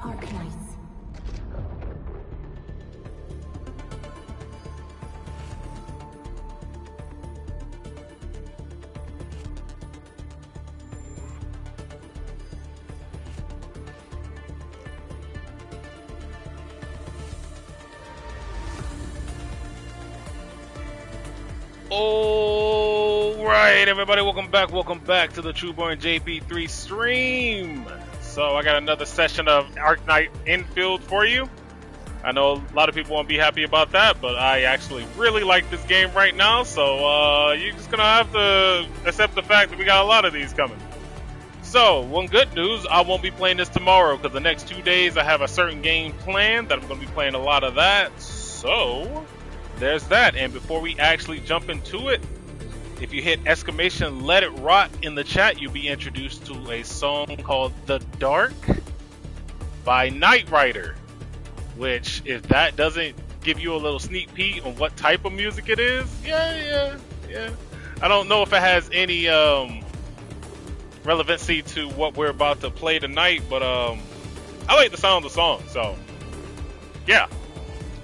Arknights. Alright everybody, welcome back to the Trueborn JP3 stream. So I got another session of Arknight Endfield for you. I know a lot of people won't be happy about that, but I actually really like this game right now, so you're just gonna have to accept the fact that we got a lot of these coming. So, one good news, I won't be playing this tomorrow, because the next 2 days I have a certain game planned that I'm going to be playing a lot of that. So, there's that. And before we actually jump into it, if you hit exclamation let it rot in the chat, you'll be introduced to a song called The Dark by Knight Rider. Which, if that doesn't give you a little sneak peek on what type of music it is, yeah. I don't know if it has any relevancy to what we're about to play tonight, but I like the sound of the song, so yeah,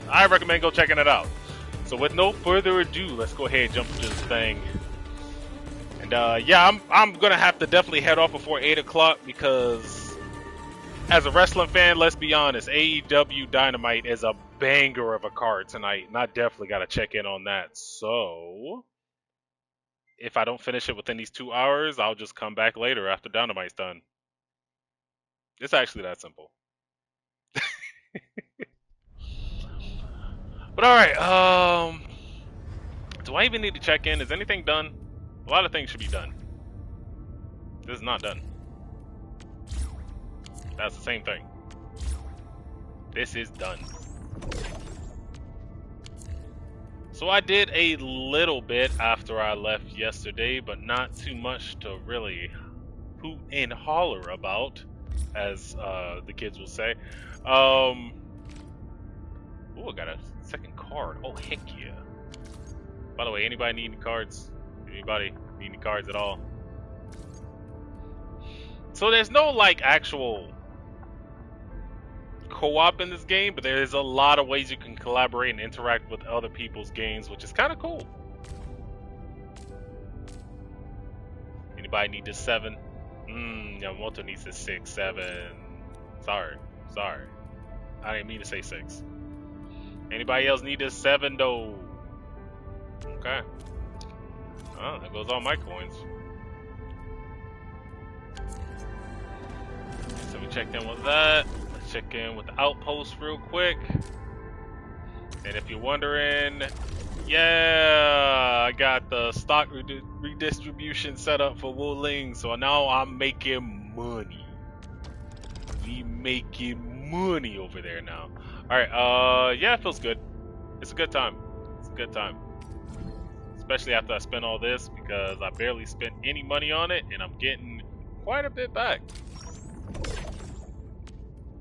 I recommend go checking it out. So with no further ado, let's go ahead and jump into this thing. And yeah, I'm gonna have to definitely head off before 8 o'clock because as a wrestling fan, let's be honest, AEW Dynamite is a banger of a card tonight, and I definitely gotta check in on that. So if I don't finish it within these 2 hours, I'll just come back later after Dynamite's done. It's actually that simple. But alright, do I even need to check in? Is anything done? A lot of things should be done. This is not done. That's the same thing. This is done. So I did a little bit after I left yesterday, but not too much to really hoot and holler about, as the kids will say. Oh, I got a second card. Oh, heck yeah. By the way, anybody need any cards? Anybody need any cards at all? So there's no, like, actual co-op in this game, but there's a lot of ways you can collaborate and interact with other people's games, which is kind of cool. Anybody need this 7? Yamamoto needs this 6, 7. Sorry. I didn't mean to say 6. Anybody else need this 7 though? Okay. Oh, there goes all my coins. So we checked in with that. Let's check in with the outpost real quick. And if you're wondering, yeah, I got the stock redistribution set up for Wu Ling, so now I'm making money. We making money over there now. Alright, yeah, it feels good. It's a good time. It's a good time. Especially after I spent all this, because I barely spent any money on it, and I'm getting quite a bit back.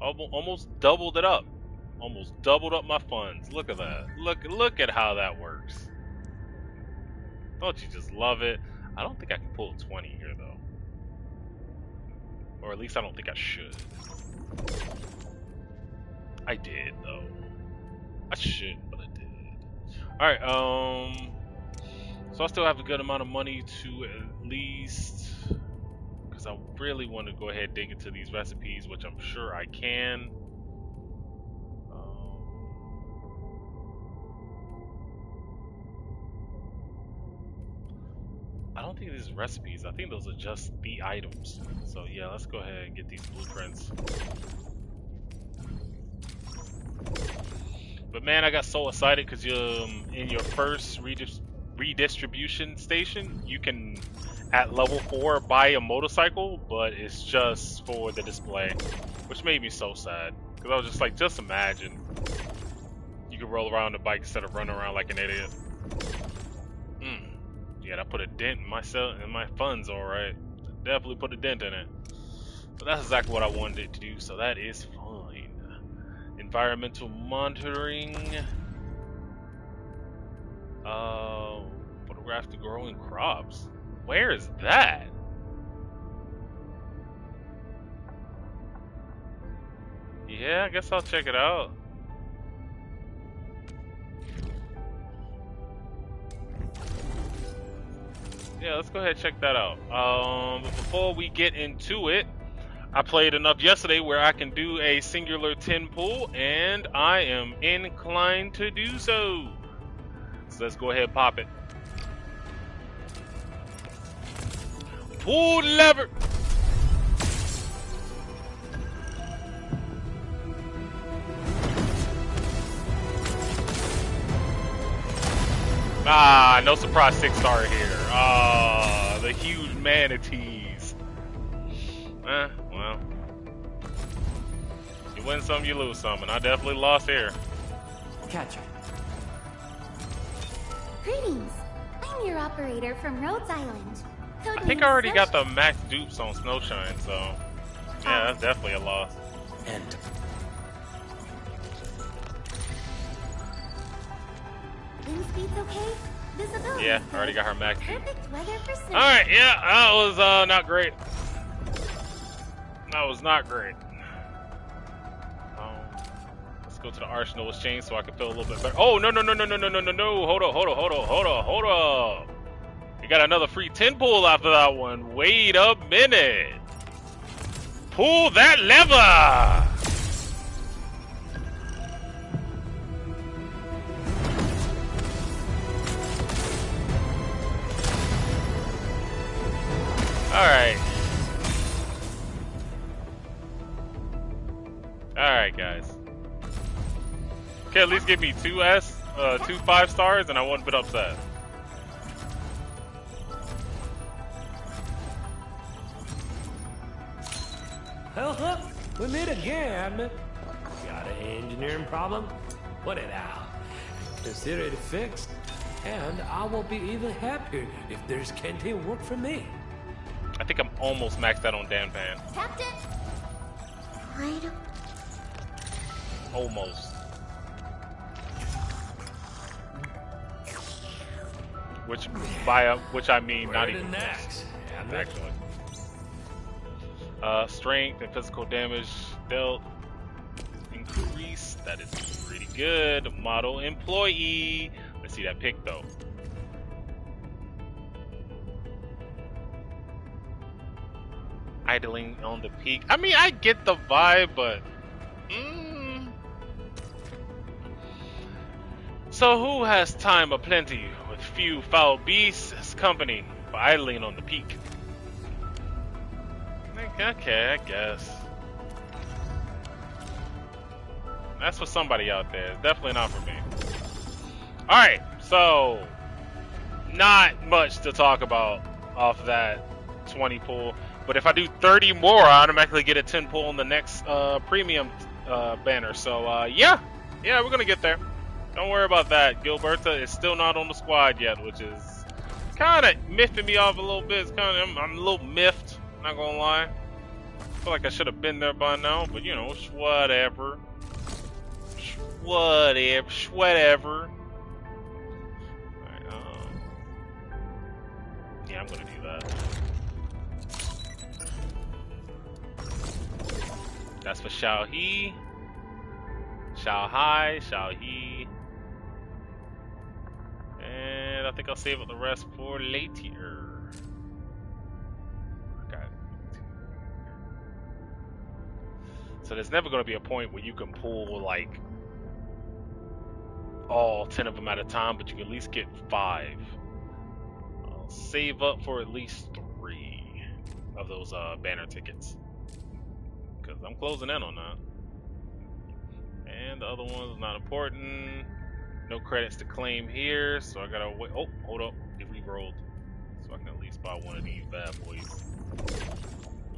Almost doubled it up. Almost doubled up my funds. Look at that. Look at how that works. Don't you just love it? I don't think I can pull 20 here, though. Or at least I don't think I should. I did, though. I should, but I did. Alright, so I still have a good amount of money to at least, because I really want to go ahead and dig into these recipes, which I'm sure I can. I don't think these are recipes. I think those are just the items. So yeah, let's go ahead and get these blueprints. But man, I got so excited because in your first redistribution station, you can, at level 4, buy a motorcycle, but it's just for the display, which made me so sad. Because I was just like, just imagine you could roll around a bike instead of running around like an idiot. Yeah, I put a dent in my funds, alright. Definitely put a dent in it. But that's exactly what I wanted it to do, so that is fine. Environmental monitoring. Photograph the growing crops. Where is that? Yeah, I guess I'll check it out. Yeah, let's go ahead and check that out. But before we get into it, I played enough yesterday where I can do a singular 10 pull, and I am inclined to do so. So let's go ahead and pop it. Pull the lever! Ah, no surprise 6-star here. Ah, the huge manatees. Well. You win some, you lose some, and I definitely lost here. Catcher. Greetings. I'm your operator from Rhodes Island. I think I already got the max dupes on Snowshine, so yeah, that's definitely a loss. End. Wind speed's okay? Visibility. Yeah, I already got her max dupe. Perfect weather for snow. Alright, yeah, that was not great. That was not great. Let's go to the Arsenal Exchange so I can feel a little bit better. Oh, no. Hold up. You got another free 10 pull after that one. Wait a minute. Pull that lever. Alright. Alright, guys. Okay, at least give me two 5-stars, and I wouldn't been upset. Well, we meet again. Got an engineering problem? Put it out. Consider it fixed, and I will be even happier if there's canteen work for me. I think I'm almost maxed out on Danpan. Tapped it. Right. Almost. Which I mean not even next. actually. Strength and physical damage dealt increase. That is pretty good. Model employee. Let's see that pick though. Idling on the peak. I mean, I get the vibe, but So who has time aplenty with few foul beasts company for idling on the peak? Okay, I guess. That's for somebody out there. It's definitely not for me. Alright, so not much to talk about off that 20 pull. But if I do 30 more, I automatically get a 10 pull on the next premium banner. So yeah, we're gonna get there. Don't worry about that. Gilberta is still not on the squad yet, which is kind of miffing me off a little bit. It's kind of I'm a little miffed, not gonna lie. I feel like I should have been there by now, but you know, whatever. Whatever. Alright, yeah, I'm gonna do that. That's for Xiao He, Xiao Hai, Xiao He. And I think I'll save up the rest for later. Okay. So there's never going to be a point where you can pull like all 10 of them at a time, but you can at least get 5. I'll save up for at least 3 of those banner tickets, because I'm closing in on that. And the other one's not important. No credits to claim here, so I gotta wait. Oh, hold up. It re-rolled. So I can at least buy one of these bad boys.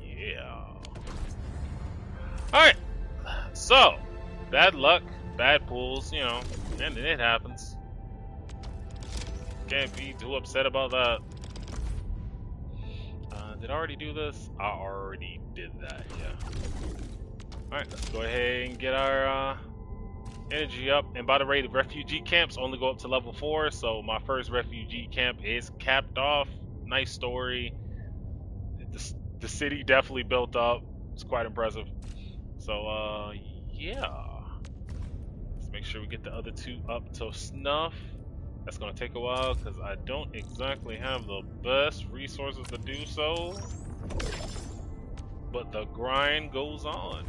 Yeah. Alright. So, bad luck, bad pulls, you know, and it happens. Can't be too upset about that. Did I already do this? I already did that, yeah. Alright, let's go ahead and get our energy up. And by the way, the refugee camps only go up to level 4, so my first refugee camp is capped off. Nice story. The city definitely built up. It's quite impressive. So yeah. Let's make sure we get the other two up to snuff. That's gonna take a while because I don't exactly have the best resources to do so. But the grind goes on.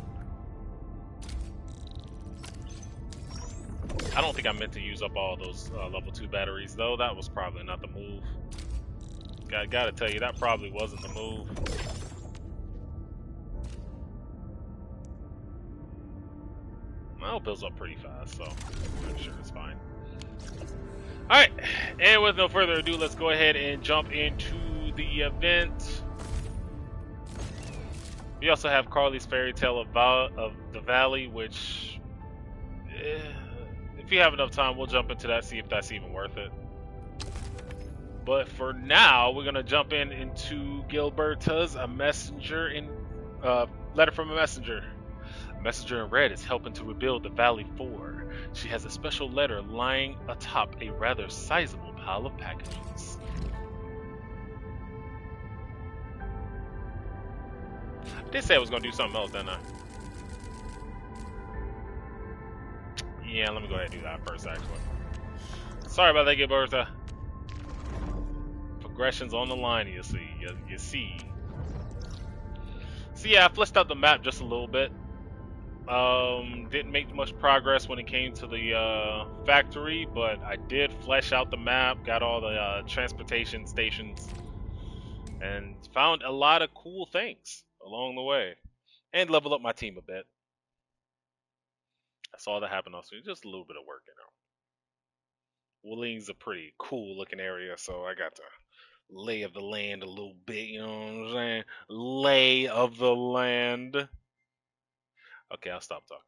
I don't think I meant to use up all those level 2 batteries though. That was probably not the move. Gotta tell you, that probably wasn't the move. Well, it builds up pretty fast, so I'm sure it's fine. Alright, and with no further ado, let's go ahead and jump into the event. We also have Carly's Fairy Tale of the Valley, which, if you have enough time, we'll jump into that, see if that's even worth it. But for now, we're gonna jump into Gilberta's letter from a messenger. A messenger in red is helping to rebuild the Valley 4. She has a special letter lying atop a rather sizable pile of packages. I did say I was gonna do something else, didn't I? Yeah, let me go ahead and do that first, actually. Sorry about that, Gilberta. Progression's on the line, you see. You see. So yeah, I fleshed out the map just a little bit. Didn't make much progress when it came to the factory, but I did flesh out the map, got all the transportation stations, and found a lot of cool things along the way, and level up my team a bit. That's all that happened also. Just a little bit of work, you know. Wooling's a pretty cool looking area, so I got to lay of the land a little bit, you know what I'm saying? Lay of the land. Okay, I'll stop talking.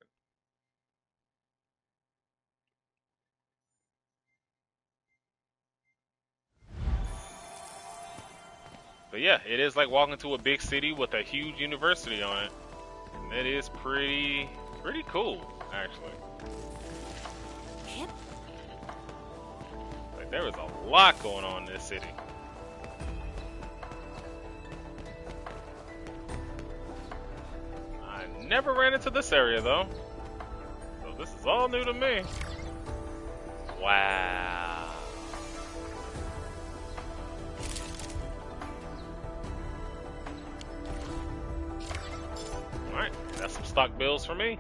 But yeah, it is like walking to a big city with a huge university on it. And it is pretty cool, actually. Like, there is a lot going on in this city. I never ran into this area though. So this is all new to me. Wow. Alright, that's some stock bills for me.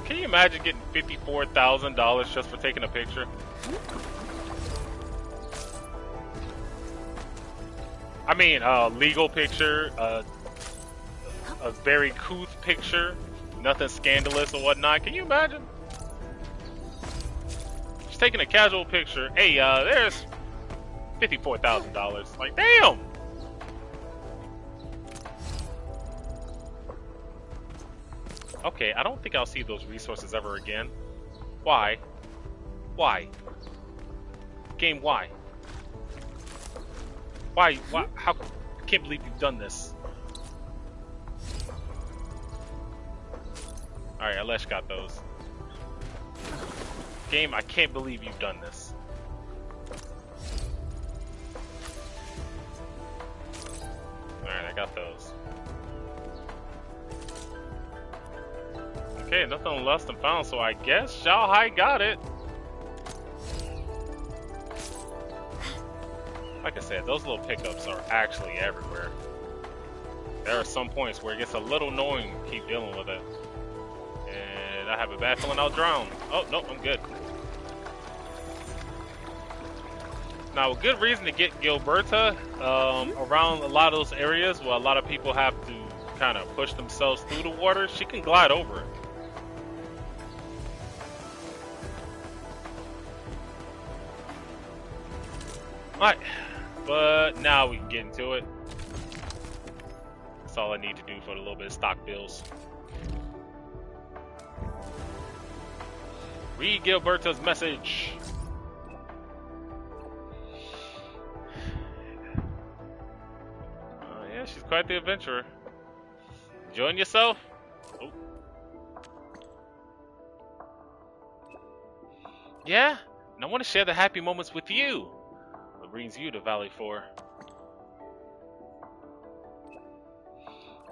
Can you imagine getting $54,000 just for taking a picture? I mean, legal picture, a very couth picture, nothing scandalous or whatnot. Can you imagine? Just taking a casual picture. Hey, there's $54,000. Like, damn! Okay, I don't think I'll see those resources ever again. Why? Why? Game, why? Why? How? I can't believe you've done this. Alright, Alesh got those. Game, I can't believe you've done this. Alright, I got those. Okay, nothing less than found, so I guess Shanghai got it. Like I said, those little pickups are actually everywhere. There are some points where it gets a little annoying to keep dealing with it. And I have a bad feeling I'll drown. Oh, nope, I'm good. Now, a good reason to get Gilberta around a lot of those areas where a lot of people have to kind of push themselves through the water, she can glide over it. Alright, but now we can get into it. That's all I need to do for a little bit of stock bills. Read Gilberta's message. Yeah, she's quite the adventurer. Enjoying yourself? Oh. Yeah, and I want to share the happy moments with you. What brings you to Valley 4?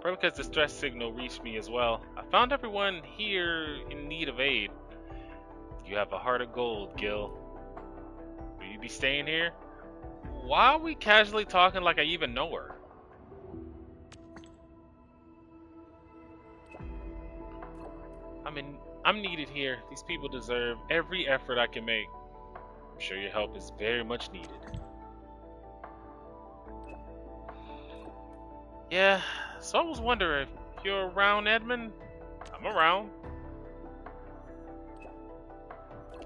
Replica's distress signal reached me as well. I found everyone here in need of aid. You have a heart of gold, Gil. Will you be staying here? Why are we casually talking like I even know her? I'm needed here. These people deserve every effort I can make. I'm sure your help is very much needed. Yeah, so I was wondering if you're around, Edmund. I'm around.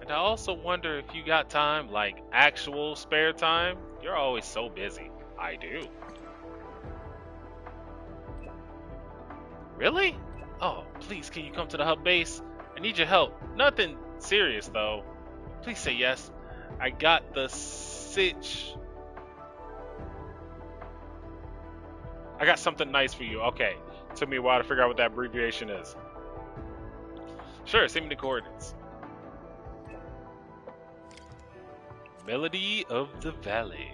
And I also wonder if you got time, like actual spare time. You're always so busy. I do. Really? Oh, please, can you come to the hub base? I need your help. Nothing serious, though. Please say yes. I got the sitch. I got something nice for you. Okay. Took me a while to figure out what that abbreviation is. Sure, send me the coordinates. Melody of the Valley.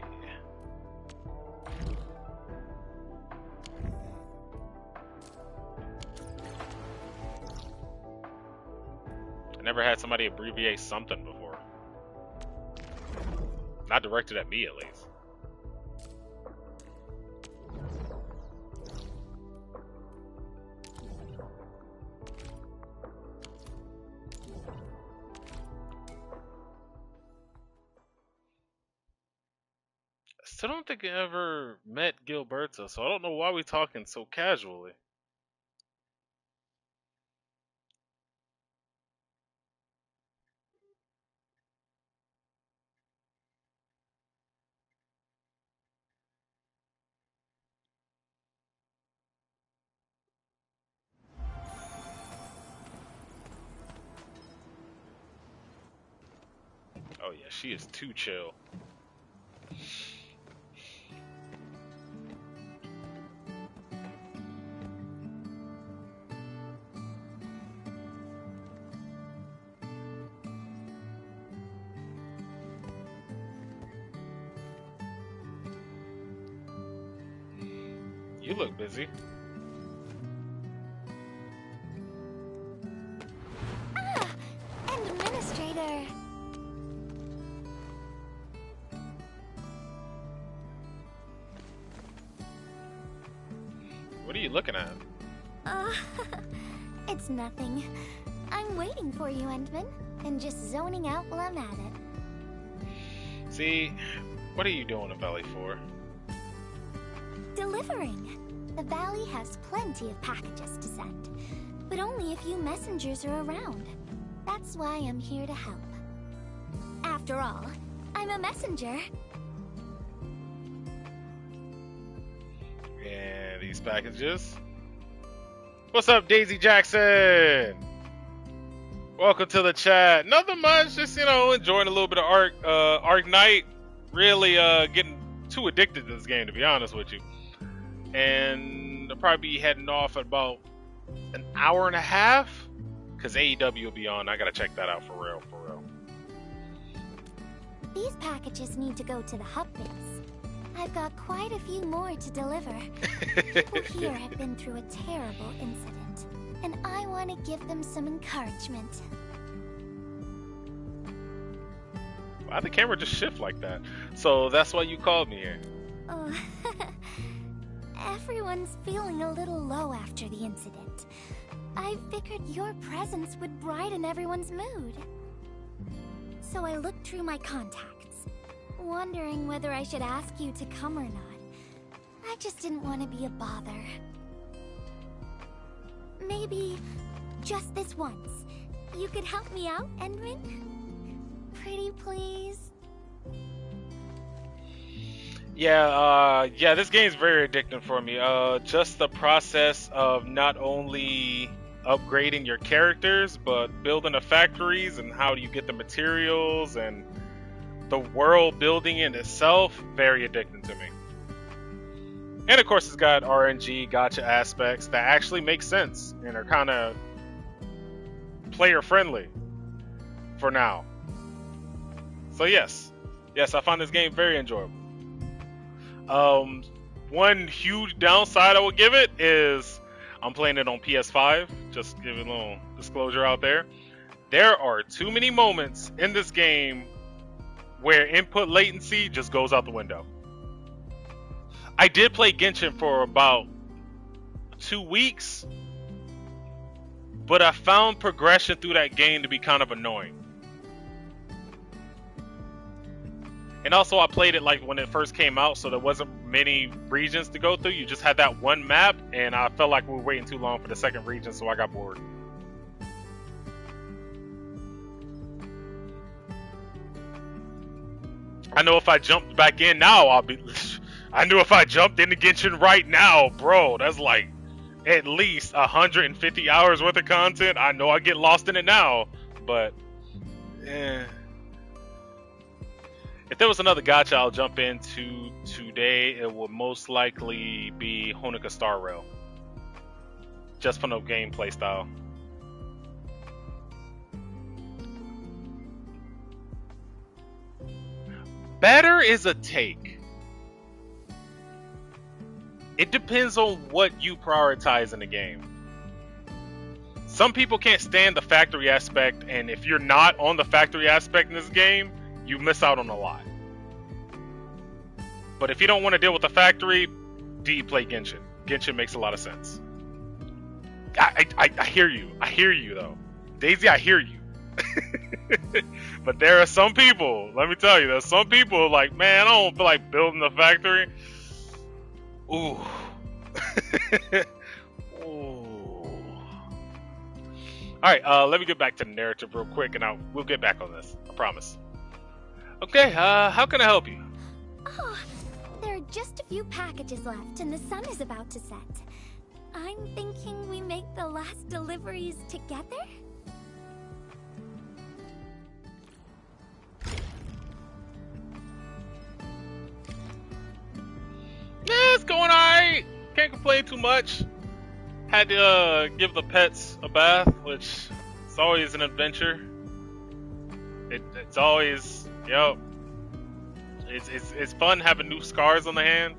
I never had somebody abbreviate something before. Not directed at me, at least. I still don't think I ever met Gilberta, so I don't know why we're talking so casually. Oh yeah, she is too chill. You look busy. Ah! Administrator! What are you looking at? It's nothing. I'm waiting for you, Endman, and just zoning out while I'm at it. See, what are you doing in Valley for? Delivering. The Valley has plenty of packages to send, but only a few messengers are around. That's why I'm here to help. After all, I'm a messenger. And these packages. What's up, Daisy Jackson? Welcome to the chat. Nothing much, just enjoying a little bit of Arknight. Really getting too addicted to this game, to be honest with you. And I'll probably be heading off at about an hour and a half, because AEW will be on. I gotta check that out for real, for real. These packages need to go to the hub base. I've got quite a few more to deliver. People here have been through a terrible incident, and I want to give them some encouragement. Why the camera just shift like that? So that's why you called me here. Oh, everyone's feeling a little low after the incident. I figured your presence would brighten everyone's mood. So I looked through my contacts, wondering whether I should ask you to come or not. I just didn't want to be a bother. Maybe just this once, you could help me out, Endman? Pretty please? Yeah, this game's very addicting for me. Just the process of not only upgrading your characters, but building the factories and how do you get the materials and the world building in itself, very addicting to me. And of course, it's got RNG, gotcha aspects that actually make sense and are kind of player friendly for now. So yes, I find this game very enjoyable. One huge downside I would give it is I'm playing it on PS5. Just giving a little disclosure out there. There are too many moments in this game where input latency just goes out the window. I did play Genshin for about 2 weeks, but I found progression through that game to be kind of annoying. And also I played it like when it first came out, so there wasn't many regions to go through. You just had that one map, and I felt like we were waiting too long for the second region, so I got bored. I know if I jumped back in now, I knew if I jumped into Genshin right now, bro, that's like at least 150 hours worth of content. I know I get lost in it now, but if there was another gacha I'll jump into today, it would most likely be Honoka Star Rail. Just from the gameplay style. Better is a take. It depends on what you prioritize in the game. Some people can't stand the factory aspect, and if you're not on the factory aspect in this game, you miss out on a lot. But if you don't want to deal with the factory, play Genshin. Genshin makes a lot of sense. I hear you. I hear you, though. Daisy, I hear you. But there are some people, let me tell you, there's some people like, man, I don't feel like building the factory. Ooh. Ooh. Alright, let me get back to the narrative real quick, and we'll get back on this. I promise. Okay, how can I help you? Oh, there are just a few packages left, and the sun is about to set. I'm thinking we make the last deliveries together? Yeah, it's going alright. Can't complain too much. Had to give the pets a bath, which is always an adventure. It's always, it's fun having new scars on the hand,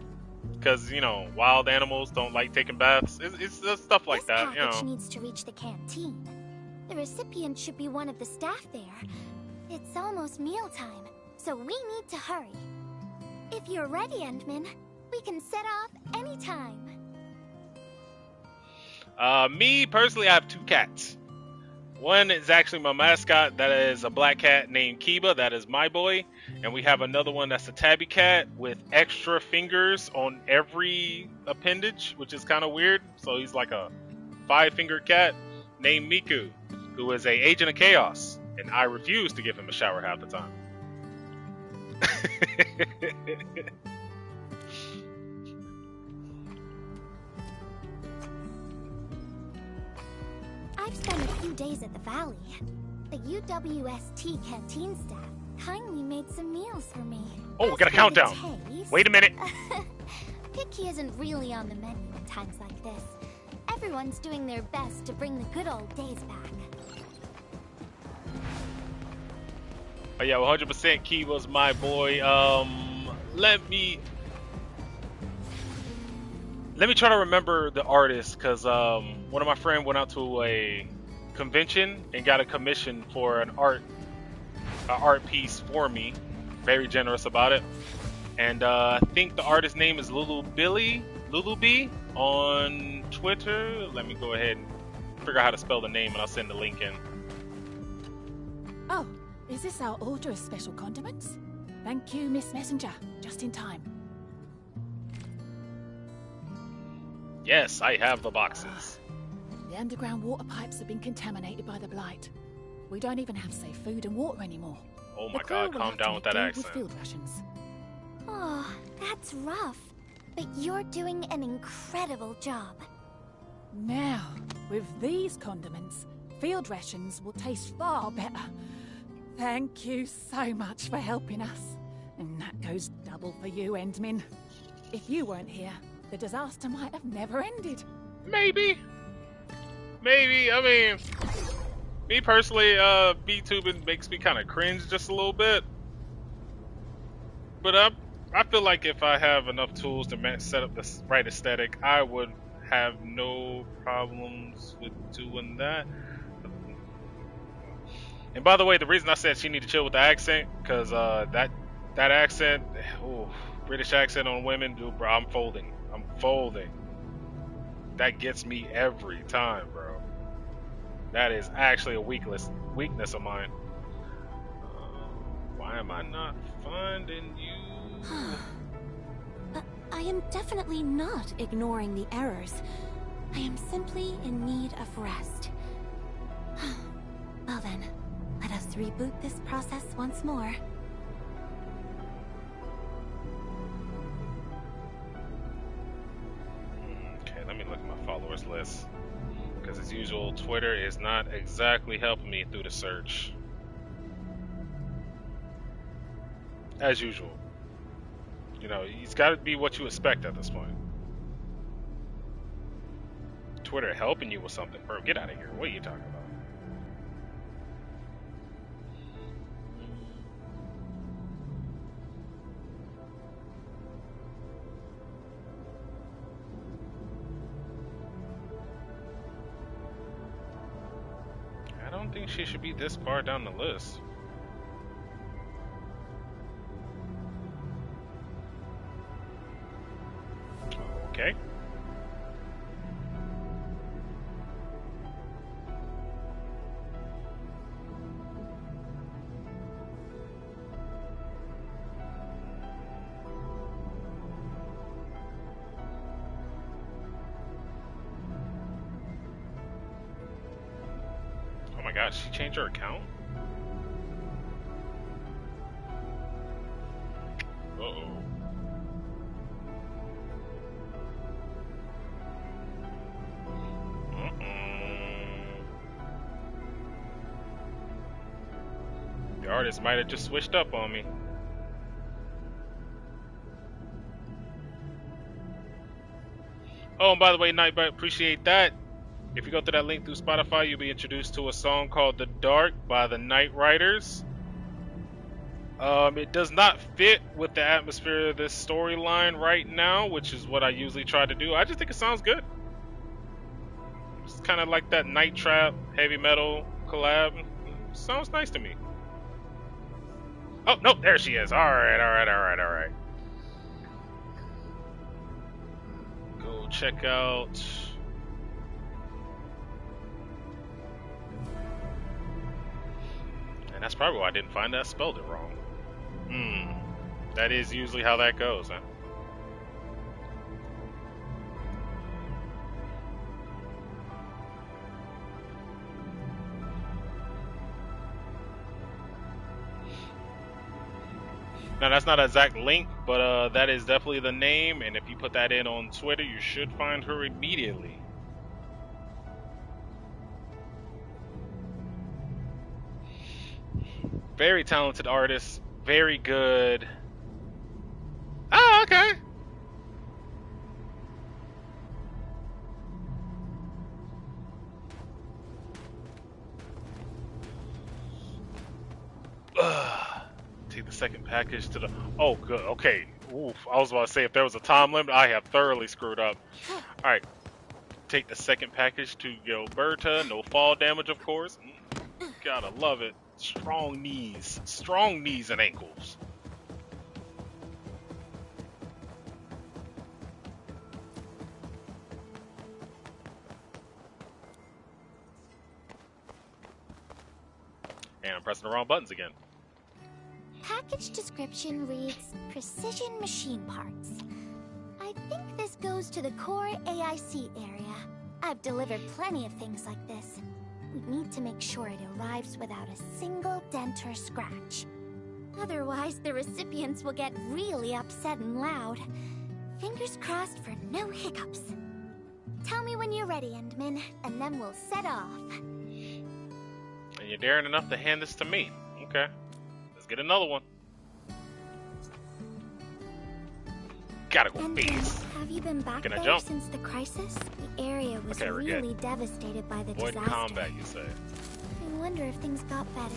because wild animals don't like taking baths. It's stuff like that. This package needs to reach the canteen. The recipient should be one of the staff there. It's almost mealtime, so we need to hurry. If you're ready, Endman, we can set off anytime. Me personally, I have 2 cats. One is actually my mascot. That is a black cat named Kiba. That is my boy. And we have another one that's a tabby cat with extra fingers on every appendage, which is kind of weird. So he's like a 5-fingered cat named Miku, who is a agent of chaos. And I refuse to give him a shower half the time. I've spent a few days at the Valley. The UWST canteen staff kindly made some meals for me. Oh, we got a countdown. Wait a minute. Picky isn't really on the menu at times like this. Everyone's doing their best to bring the good old days back. Oh yeah, 100% Kiba's my boy. Let me try to remember the artist, because one of my friends went out to a convention and got a commission for an art piece for me. Very generous about it. And I think the artist's name is Lulu B on Twitter. Let me go ahead and figure out how to spell the name, and I'll send the link in. Oh, is this our order of special condiments? Thank you, Miss Messenger. Just in time. Yes, I have the boxes. The underground water pipes have been contaminated by the blight. We don't even have safe food and water anymore. Oh my God, calm down with that accent. With field rations. Oh, that's rough. But you're doing an incredible job. Now, with these condiments, field rations will taste far better. Thank you so much for helping us. And that goes double for you, Endmin. If you weren't here, the disaster might have never ended. Maybe. I mean, me personally, VTubing makes me kind of cringe just a little bit. But I feel like if I have enough tools to set up the right aesthetic, I would have no problems with doing that. And by the way, the reason I said she need to chill with the accent, because that accent, ooh, British accent on women, dude, bro, I'm folding. I'm folding. That gets me every time, bro. That is actually a weakness of mine. Why am I not finding you? I am definitely not ignoring the errors. I am simply in need of rest. Well then, let us reboot this process once more. Okay, let me look at my followers list. Because as usual, Twitter is not exactly helping me through the search. As usual. You know, it's got to be what you expect at this point. Twitter helping you with something, bro. Get out of here. What are you talking about? I don't think she should be this far down the list. Okay. Oh my gosh, she changed her account? Uh-oh. The artist might have just switched up on me. Oh, and by the way, Nightbite, appreciate that. If you go to that link through Spotify, you'll be introduced to a song called The Dark by the Night Riders. It does not fit with the atmosphere of this storyline right now, which is what I usually try to do. I just think it sounds good. It's kind of like that Night Trap heavy metal collab. Sounds nice to me. Oh, no, there she is. Alright. Go check out... And that's probably why I didn't find that. I spelled it wrong. That is usually how that goes, huh? Now that's not an exact link, but that is definitely the name, and if you put that in on Twitter, you should find her immediately. Very talented artist, very good. Ah, okay. Take the second package to the... Oh, good. Okay. Oof. I was about to say, if there was a time limit, I have thoroughly screwed up. Alright. Take the second package to Gilberta. No fall damage, of course. Gotta love it. Strong knees. Strong knees and ankles. And I'm pressing the wrong buttons again. Package description reads Precision Machine Parts. I think this goes to the core AIC area. I've delivered plenty of things like this. We need to make sure it arrives without a single dent or scratch. Otherwise, the recipients will get really upset and loud. Fingers crossed for no hiccups. Tell me when you're ready, Endman, and then we'll set off. And you're daring enough to hand this to me. Okay. Let's get another one. Gotta go base. Have you been back there jump? since the crisis? The area was Okay, really devastated by the Avoid disaster. combat, you say. I wonder if things got better.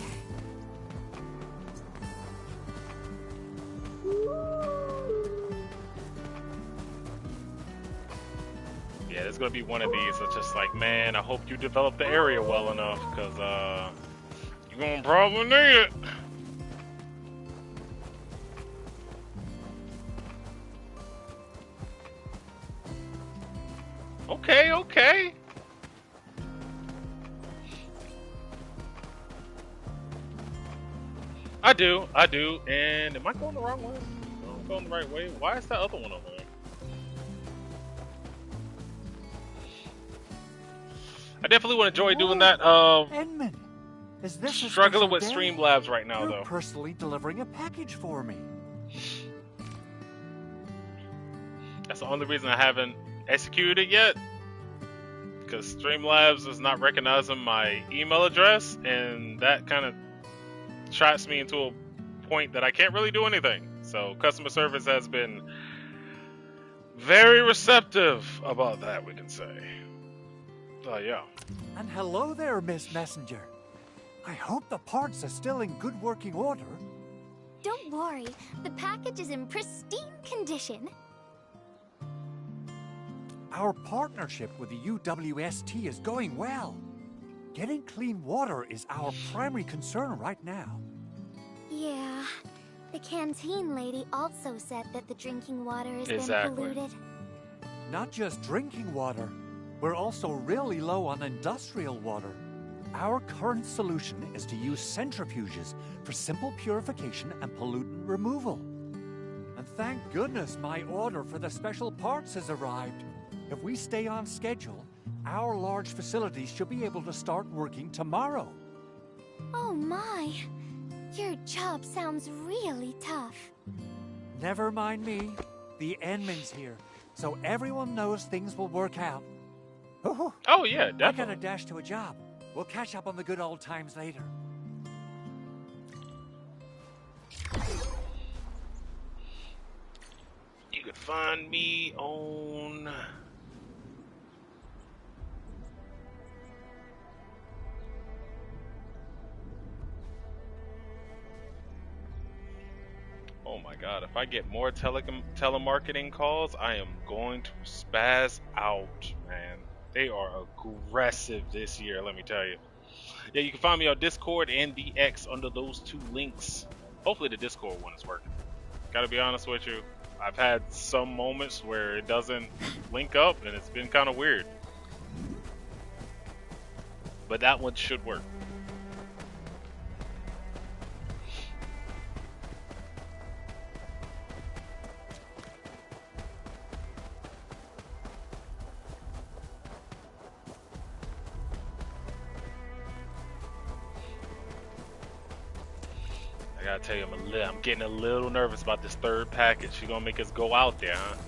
Yeah, there's gonna be one of these that's just like, man, I hope you develop the area well enough, because you're gonna probably need it. Okay, okay. I do, and am I going the wrong way? No, I'm going the right way. Why is that other one over there? I definitely would enjoy doing that. Edmund, is this a Struggling special with day? Streamlabs right now, You're though. personally delivering a package for me. That's the only reason I haven't executed it yet. Because Streamlabs is not recognizing my email address, and that kind of traps me into a point that I can't really do anything. So customer service has been very receptive about that, we can say. Yeah. And hello there, Miss Messenger. I hope the parts are still in good working order. Don't worry, the package is in pristine condition. Our partnership with the UWST is going well. Getting clean water is our primary concern right now. Yeah, the canteen lady also said that the drinking water has Exactly. been polluted. Not just drinking water, we're also really low on industrial water. Our current solution is to use centrifuges for simple purification and pollutant removal. And thank goodness my order for the special parts has arrived. If we stay on schedule, our large facilities should be able to start working tomorrow. Oh my, your job sounds really tough. Never mind me. The Enman's here, so everyone knows things will work out. Oh yeah, I definitely. gotta dash to a job. We'll catch up on the good old times later. You can find me on... Oh my god, if I get more telemarketing calls, I am going to spaz out, man. They are aggressive this year, let me tell you. Yeah, you can find me on Discord and the X under those two links. Hopefully the Discord one is working. Gotta be honest with you, I've had some moments where it doesn't link up and it's been kind of weird. But that one should work. I gotta tell you, I'm getting a little nervous about this third package. She's gonna make us go out there, huh?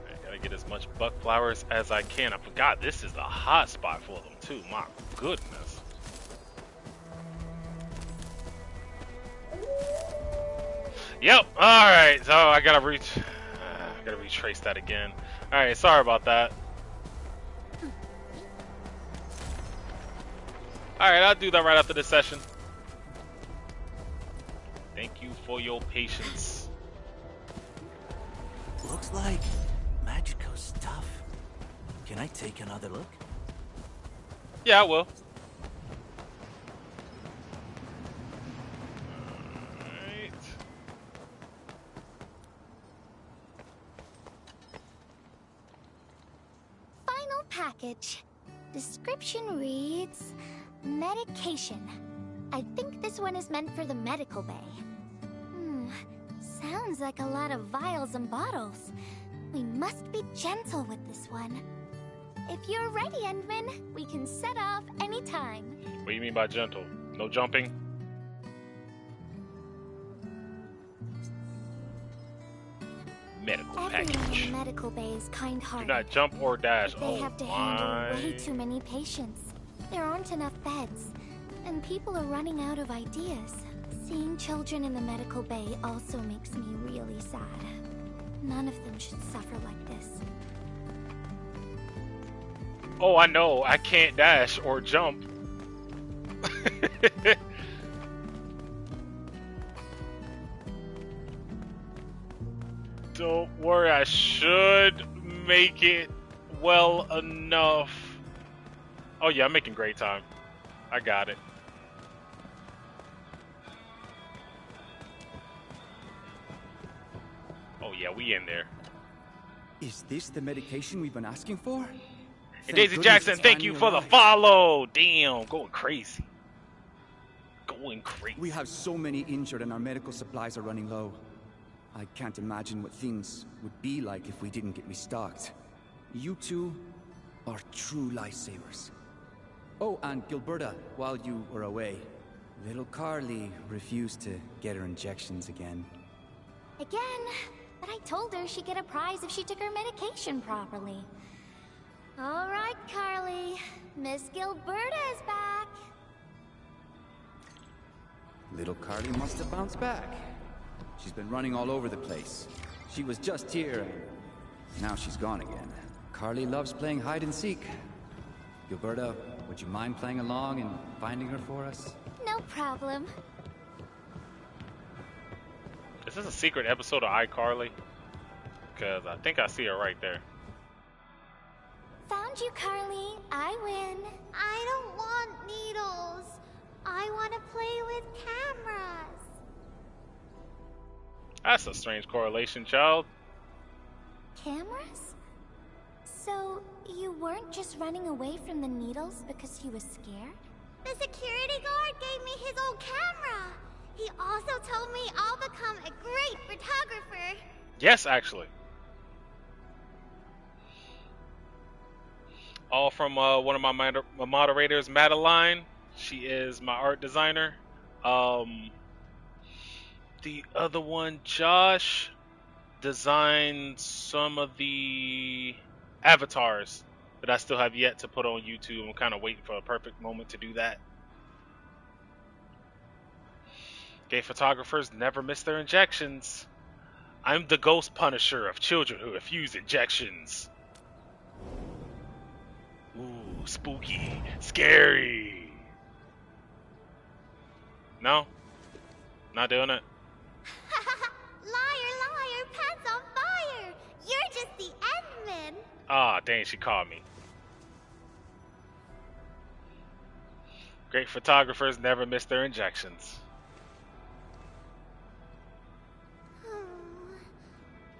I gotta get as much buck flowers as I can. I forgot this is the hot spot for them too. My goodness. Yep. All right. So I gotta retrace that again. All right. Sorry about that. Alright, I'll do that right after this session. Thank you for your patience. Looks like magical stuff. Can I take another look? Yeah, I will. Alright. Final package. Description reads... medication. I think this one is meant for the medical bay. Sounds like a lot of vials and bottles. We must be gentle with this one. If you're ready, Endman, we can set off anytime. What do you mean by gentle? No jumping? Medical Everyone package. in the medical bay is Do kind-hearted. not jump or dash. But they Oh have to my. handle way too many patients. There aren't enough beds, and people are running out of ideas. Seeing children in the medical bay also makes me really sad. None of them should suffer like this. Oh, I know. I can't dash or jump. That should make it well enough. Oh yeah, I'm making great time. I got it. Oh yeah, we in there. Is this the medication we've been asking for? And Thank Daisy goodness Jackson, it's thank you finally for the arrived. follow. Damn, going crazy. Going crazy. We have so many injured and our medical supplies are running low. I can't imagine what things would be like if we didn't get restocked. You two are true lifesavers. Oh, and Gilberta, while you were away, little Carly refused to get her injections again. Again, but I told her she'd get a prize if she took her medication properly. All right, Carly. Miss Gilberta is back. Little Carly must have bounced back. She's been running all over the place. She was just here, and now she's gone again. Carly loves playing hide and seek. Gilberta, would you mind playing along and finding her for us? No problem. Is this a secret episode of iCarly? Because I think I see her right there. Found you, Carly. I win. I don't want needles. I want to play with cameras. That's a strange correlation, child. Cameras? So, you weren't just running away from the needles because you were scared? The security guard gave me his old camera. He also told me I'll become a great photographer. Yes, actually. All from one of my moderators, Madeline. She is my art designer. The other one, Josh, designed some of the avatars that I still have yet to put on YouTube. I'm kind of waiting for a perfect moment to do that. Gay photographers never miss their injections. I'm the ghost punisher of children who refuse injections. Ooh, spooky, scary. No? Not doing it? Liar, liar, pants on fire. You're just the Endman. Ah, dang, she called me. Great photographers never miss their injections.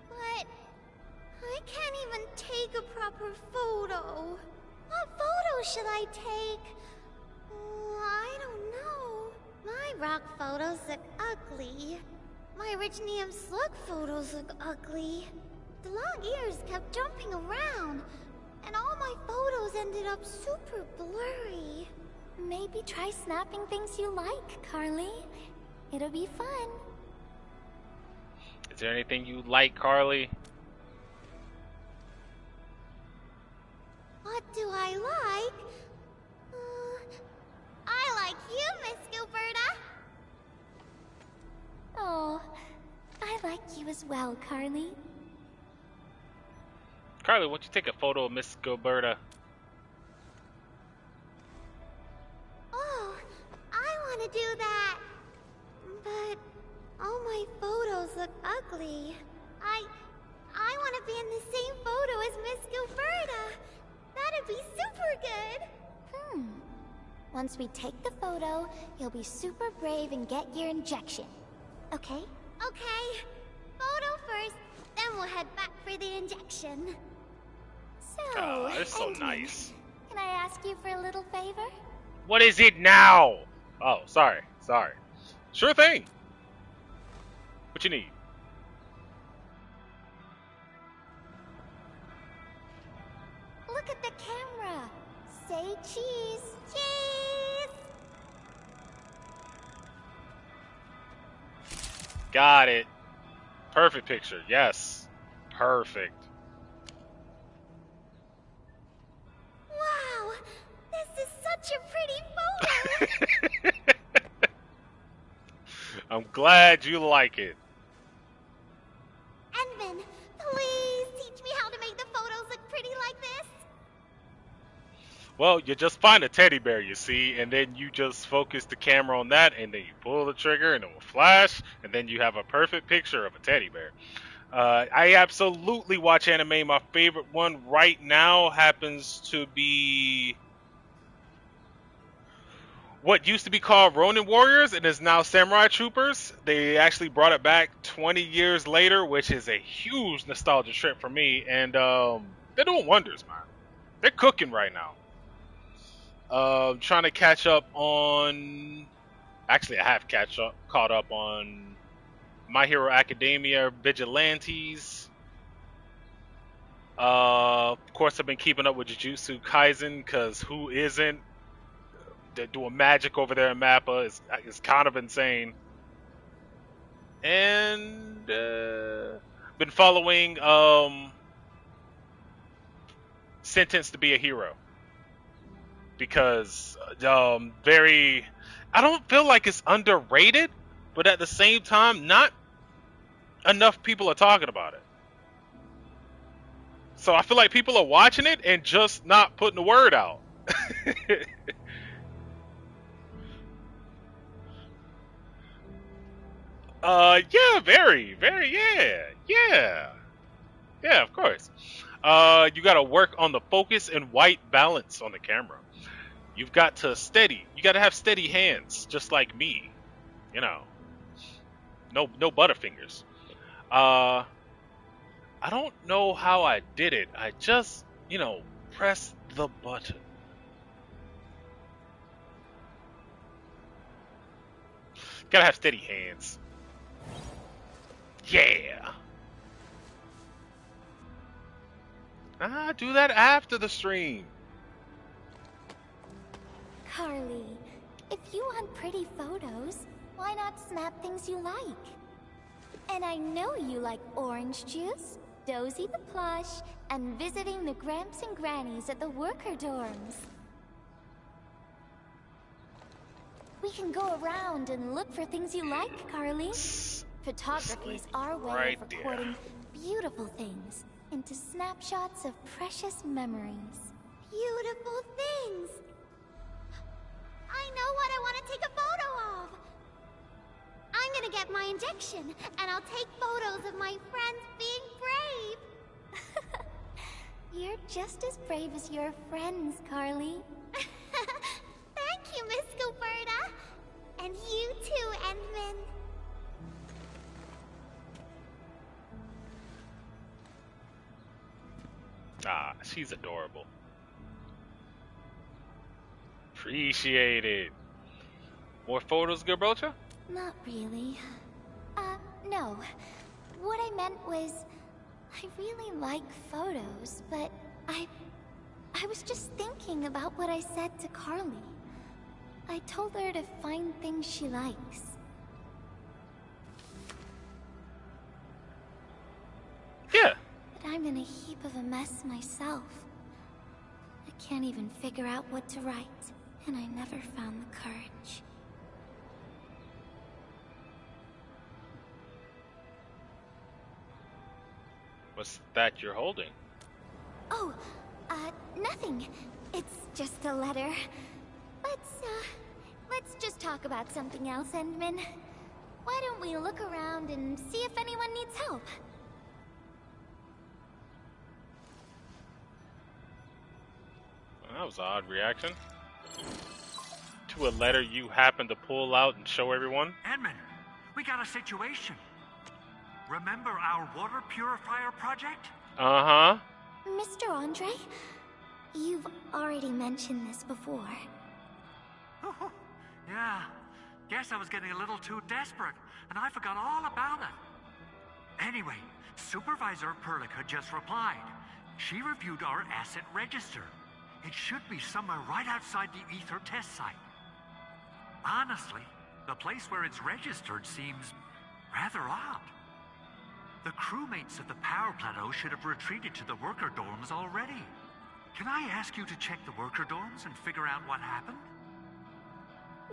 But I can't even take a proper photo. What photo should I take? I don't know. My rock photos look ugly. My Originium slug photos look ugly. The long ears kept jumping around, and all my photos ended up super blurry. Maybe try snapping things you like, Carly. It'll be fun. Is there anything you like, Carly? What do I like? I like you, Miss Gilberta. Oh, I like you as well, Carly. Carly, why don't you take a photo of Miss Gilberta? Oh, I want to do that. But all my photos look ugly. I want to be in the same photo as Miss Gilberta. That'd be super good. Once we take the photo, you'll be super brave and get your injection. Okay? Okay, photo first, then we'll head back for the injection. So, That's so Endman, nice. Can I ask you for a little favor? What is it now? Oh, sorry. Sure thing. What you need? Look at the camera. Say cheese. Cheese! Got it. Perfect picture. Yes. Perfect. Wow, this is such a pretty photo. I'm glad you like it. Endman, please teach me how to make the photos look pretty like this. Well, you just find a teddy bear, you see, and then you just focus the camera on that, and then you pull the trigger, and it will flash, and then you have a perfect picture of a teddy bear. I absolutely watch anime. My favorite one right now happens to be what used to be called Ronin Warriors and is now Samurai Troopers. They actually brought it back 20 years later, which is a huge nostalgia trip for me. And they're doing wonders, man. They're cooking right now. Trying to catch up on. Actually, I have caught up on My Hero Academia, Vigilantes. Of course, I've been keeping up with Jujutsu Kaisen because who isn't? They're doing magic over there in Mappa. It's kind of insane. And been following Sentenced to Be a Hero because very. I don't feel like it's underrated, but at the same time, not enough people are talking about it. So I feel like people are watching it and just not putting the word out. Yeah, very, yeah, of course. You got to work on the focus and white balance on the camera. You've got to you got to have steady hands, just like me. You know, no butterfingers. I don't know how I did it. I just, pressed the button. Gotta have steady hands. Yeah. Do that after the stream. Carly, if you want pretty photos, why not snap things you like? And I know you like orange juice, Dozy the plush, and visiting the Gramps and Grannies at the worker dorms. We can go around and look for things you like, Carly. Photography is our way of recording beautiful things into snapshots of precious memories. Beautiful things. I know what I want to take a photo of. I'm gonna get my injection, and I'll take photos of my friends being brave. You're just as brave as your friends, Carly. Thank you, Miss Gilberta. And you too, Endman. She's adorable. Appreciate it. More photos, Gilberta? Not really. No. What I meant was, I really like photos, but I was just thinking about what I said to Carly. I told her to find things she likes. Yeah. But I'm in a heap of a mess myself. I can't even figure out what to write, and I never found the courage. What's that you're holding? Oh, nothing. It's just a letter. Let's just talk about something else, Endman. Why don't we look around and see if anyone needs help? That was an odd reaction. To a letter you happen to pull out and show everyone? Edmund, we got a situation. Remember our water purifier project? Uh-huh. Mr. Andre, you've already mentioned this before. Yeah. Guess I was getting a little too desperate, and I forgot all about it. Anyway, Supervisor Perlica just replied. She reviewed our asset register. It should be somewhere right outside the Ether test site. Honestly, the place where it's registered seems rather odd. The crewmates of the power plateau should have retreated to the worker dorms already. Can I ask you to check the worker dorms and figure out what happened?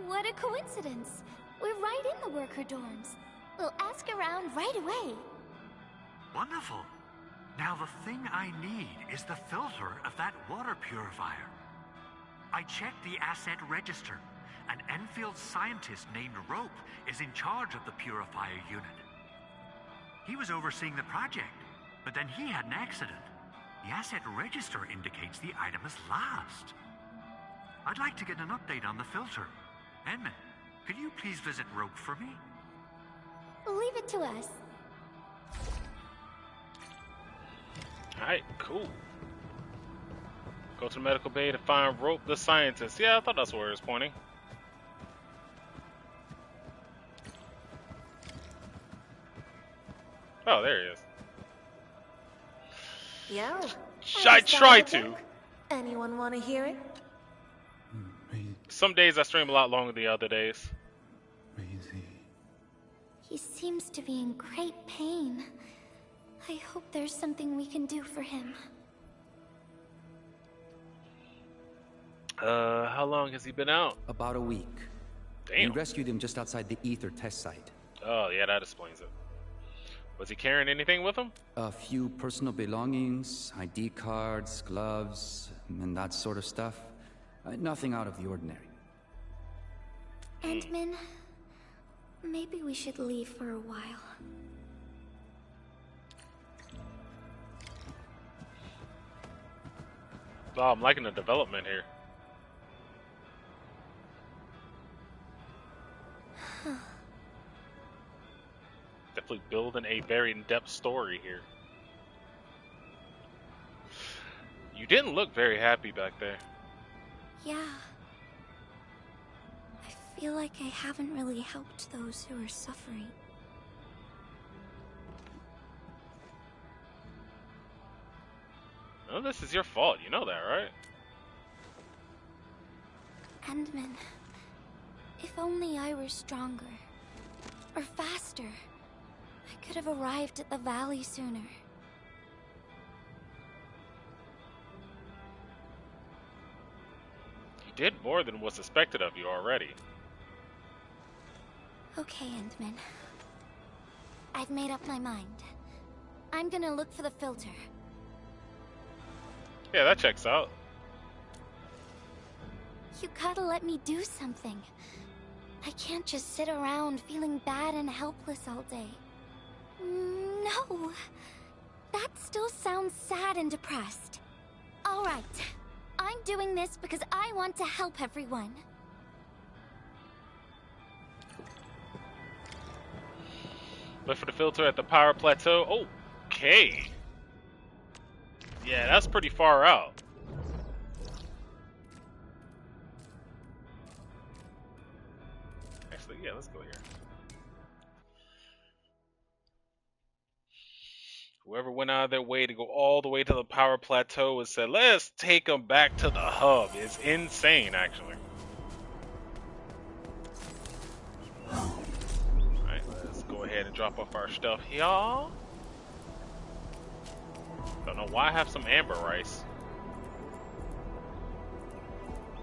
What a coincidence. We're right in the worker dorms. We'll ask around right away. Wonderful. Now the thing I need is the filter of that water purifier. I checked the asset register. An Enfield scientist named Rope is in charge of the purifier unit. He was overseeing the project, but then he had an accident. The asset register indicates the item is lost. I'd like to get an update on the filter. Edmund, could you please visit Rogue for me? Leave it to us. Alright, cool. Go to the medical bay to find Rope the scientist. Yeah, I thought that's where it was pointing. Oh, there he is. Yo. I try to. Anyone want to hear it? Some days I stream a lot longer than the other days. He seems to be in great pain. I hope there's something we can do for him. How long has he been out? About a week. Damn. We rescued him just outside the Ether test site. Oh, yeah, that explains it. Was he carrying anything with him? A few personal belongings, ID cards, gloves, and that sort of stuff. Nothing out of the ordinary. Endman, maybe we should leave for a while. Oh, I'm liking the development here. Definitely building a very in-depth story here. You didn't look very happy back there. Yeah. I feel like I haven't really helped those who are suffering. No, this is your fault. You know that, right? Endman, if only I were stronger. Or faster. I could have arrived at the valley sooner. You did more than was expected of you already. Okay, Endman. I've made up my mind. I'm gonna look for the filter. Yeah, that checks out. You gotta let me do something. I can't just sit around feeling bad and helpless all day. No. That still sounds sad and depressed. Alright. I'm doing this because I want to help everyone. Look for the filter at the power plateau. Okay. Yeah, that's pretty far out. Actually, yeah, let's go here. Whoever went out of their way to go all the way to the power plateau and said, let's take them back to the hub is insane, actually. Alright, let's go ahead and drop off our stuff here. Don't know why I have some amber rice.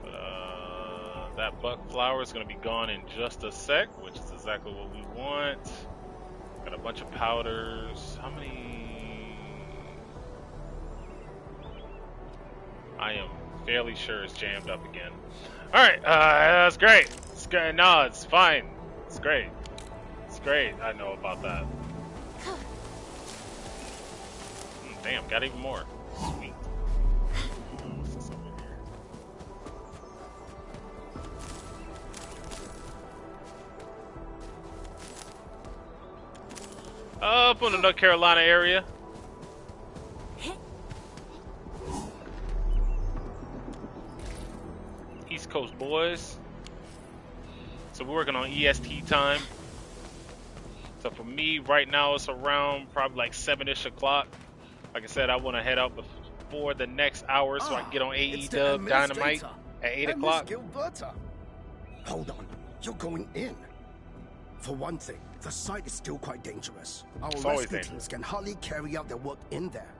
But, that buck flower is going to be gone in just a sec, which is exactly what we want. Got a bunch of powders. How many? I am fairly sure it's jammed up again. Alright, that's great. It's great. No, it's fine. It's great. It's great. I know about that. Damn, got even more. Sweet. What's this over here? Up in the North Carolina area. East Coast boys. So we're working on EST time. So for me, right now it's around probably like 7-ish o'clock. Like I said, I want to head out before the next hour so I can get on AEW Dynamite at 8 o'clock. Gilberta. Hold on, you're going in. For one thing, the site is still quite dangerous. Our rescue teams can hardly carry out their work in there.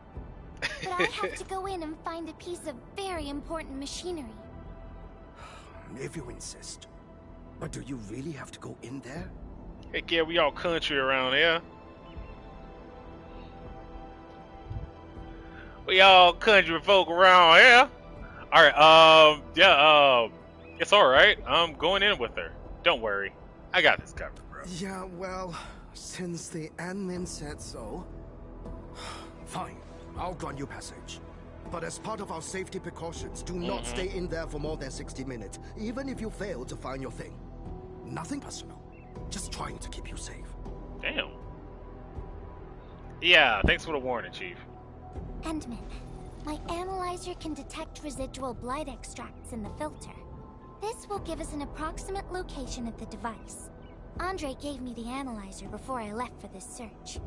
But I have to go in and find a piece of very important machinery. If you insist. But do you really have to go in there? Heck yeah, we all country around here. We all country folk around here. Alright, yeah, it's alright. I'm going in with her. Don't worry. I got this covered, bro. Yeah, well, since the admin said so. Fine, I'll grant you passage. But as part of our safety precautions, do not stay in there for more than 60 minutes, even if you fail to find your thing. Nothing personal. Just trying to keep you safe. Damn. Yeah, thanks for the warning, Chief. Endman, my analyzer can detect residual blight extracts in the filter. This will give us an approximate location of the device. Andre gave me the analyzer before I left for this search.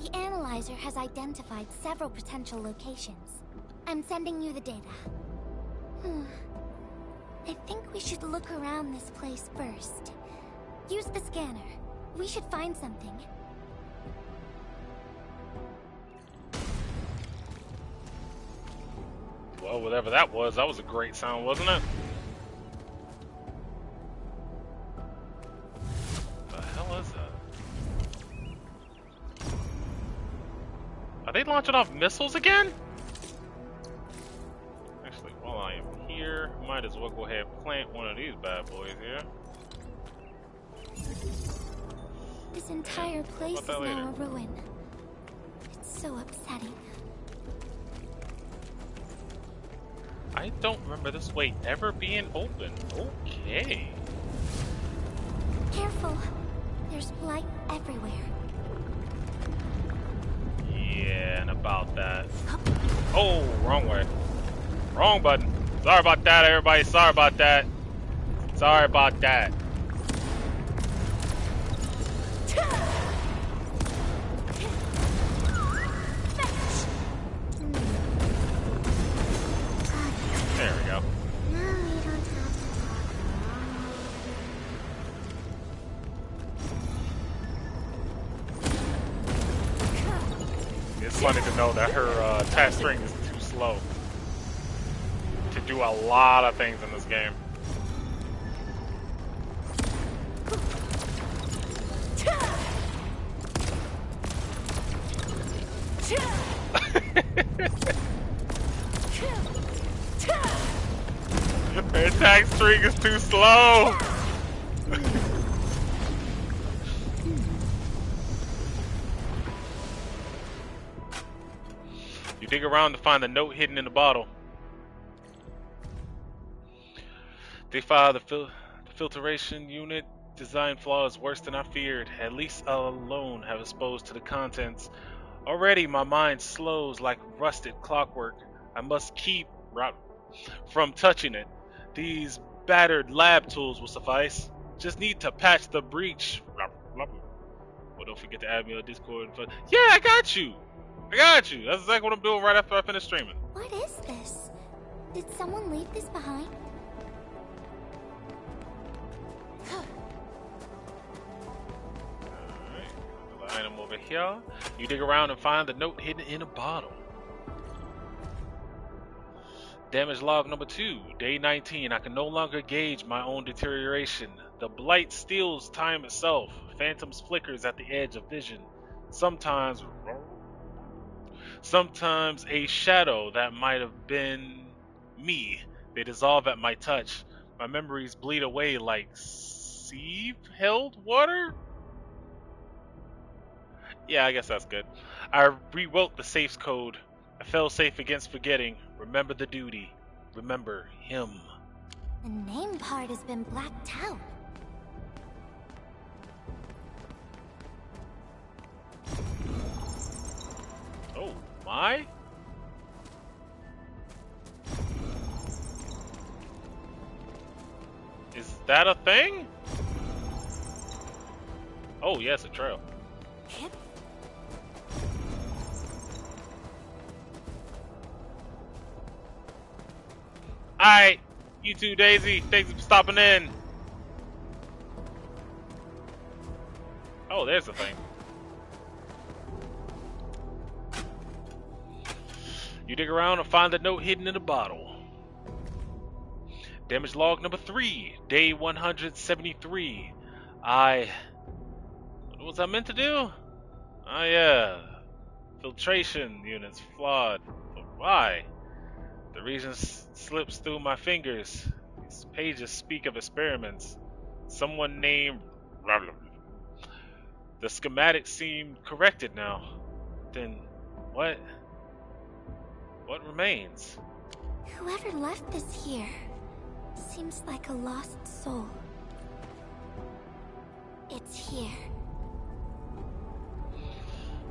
The analyzer has identified several potential locations. I'm sending you the data. I think we should look around this place first. Use the scanner. We should find something. Well, whatever that was a great sound, wasn't it? The hell is that? Are they launching off missiles again? Actually, while I am here, might as well go ahead and plant one of these bad boys here. This entire place is now a ruin. It's so upsetting. I don't remember this way ever being open. Okay. Careful. There's blight everywhere. Yeah, and about that. Oh, wrong way. Wrong button. Sorry about that, everybody. Sorry about that. Sorry about that. There we go. It's funny to know that her attack string is too slow to do a lot of things in this game. Her attack string is too slow. You dig around to find the note hidden in the bottle. They filed the filtration unit. Design flaws worse than I feared. At least I alone have exposed to the contents. Already my mind slows like rusted clockwork. I must keep from touching it. These battered lab tools will suffice. Just need to patch the breach. Well, don't forget to add me on Discord. Yeah, I got you. I got you. That's exactly what I'm doing right after I finish streaming. What is this? Did someone leave this behind? Alright, another item over here. You dig around and find the note hidden in a bottle. Damage log number 2, day 19. I can no longer gauge my own deterioration. The blight steals time itself. Phantoms flickers at the edge of vision. Sometimes a shadow that might have been me. They dissolve at my touch. My memories bleed away like sieve-held water? Yeah, I guess that's good. I rewrote the safe's code. I fell safe against forgetting. Remember the duty. Remember him. The name part has been blacked out. Oh, my? Is that a thing? Oh, yes, a trail. Hip. Alright, you too, Daisy. Thanks for stopping in. Oh, there's the thing. You dig around and find the note hidden in a bottle. Damage log number 3, day 173. What was I meant to do? Oh yeah. Filtration units flawed. But why? The reason slips through my fingers. These pages speak of experiments. Someone named The schematics seem corrected now. Then what? What remains? Whoever left this here seems like a lost soul. It's here.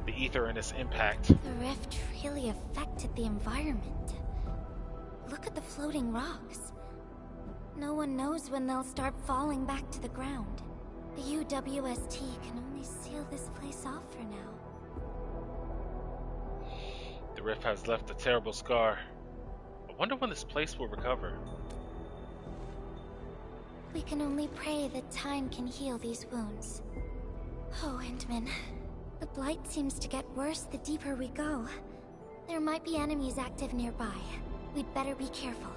The ether and its impact. The rift really affected the environment. Look at the floating rocks. No one knows when they'll start falling back to the ground. The UWST can only seal this place off for now. The rift has left a terrible scar. I wonder when this place will recover. We can only pray that time can heal these wounds. Oh, Endman. The blight seems to get worse the deeper we go. There might be enemies active nearby. We'd better be careful.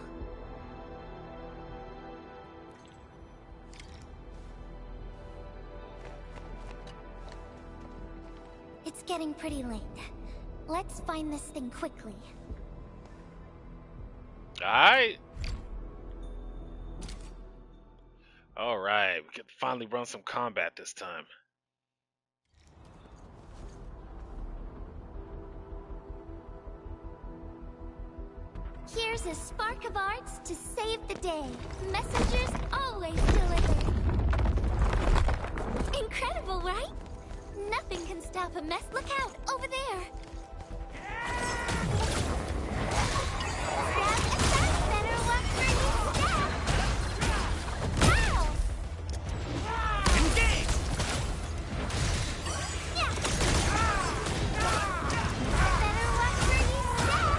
It's getting pretty late. Let's find this thing quickly. Alright. Alright, we can finally run some combat this time. Here's a spark of arts to save the day. Messengers always deliver. Incredible, right? Nothing can stop a mess. Look out, over there. Better watch where you step. Ow! Engage! Yeah. Better watch where you step.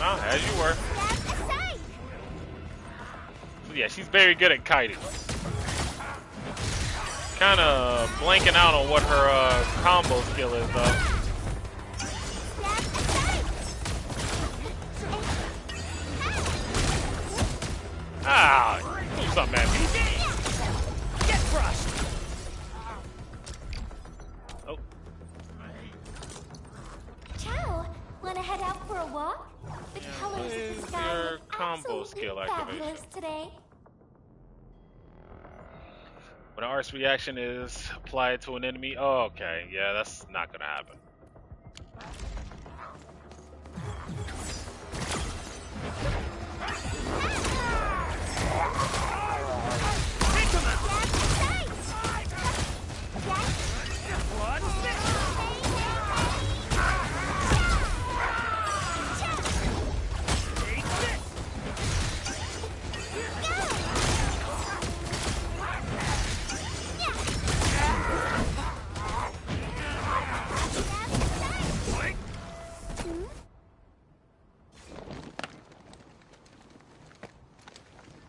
Oh, as you were. So yeah, she's very good at kiting. Kind of blanking out on what her combo skill is, though. Ah, do something at me. Get crushed. Oh. Ciao. Wanna head out for a walk? The colors of the sky Your look combo absolutely skill activation. fabulous today. When an art's reaction is applied to an enemy. Oh, okay. Yeah, that's not gonna happen.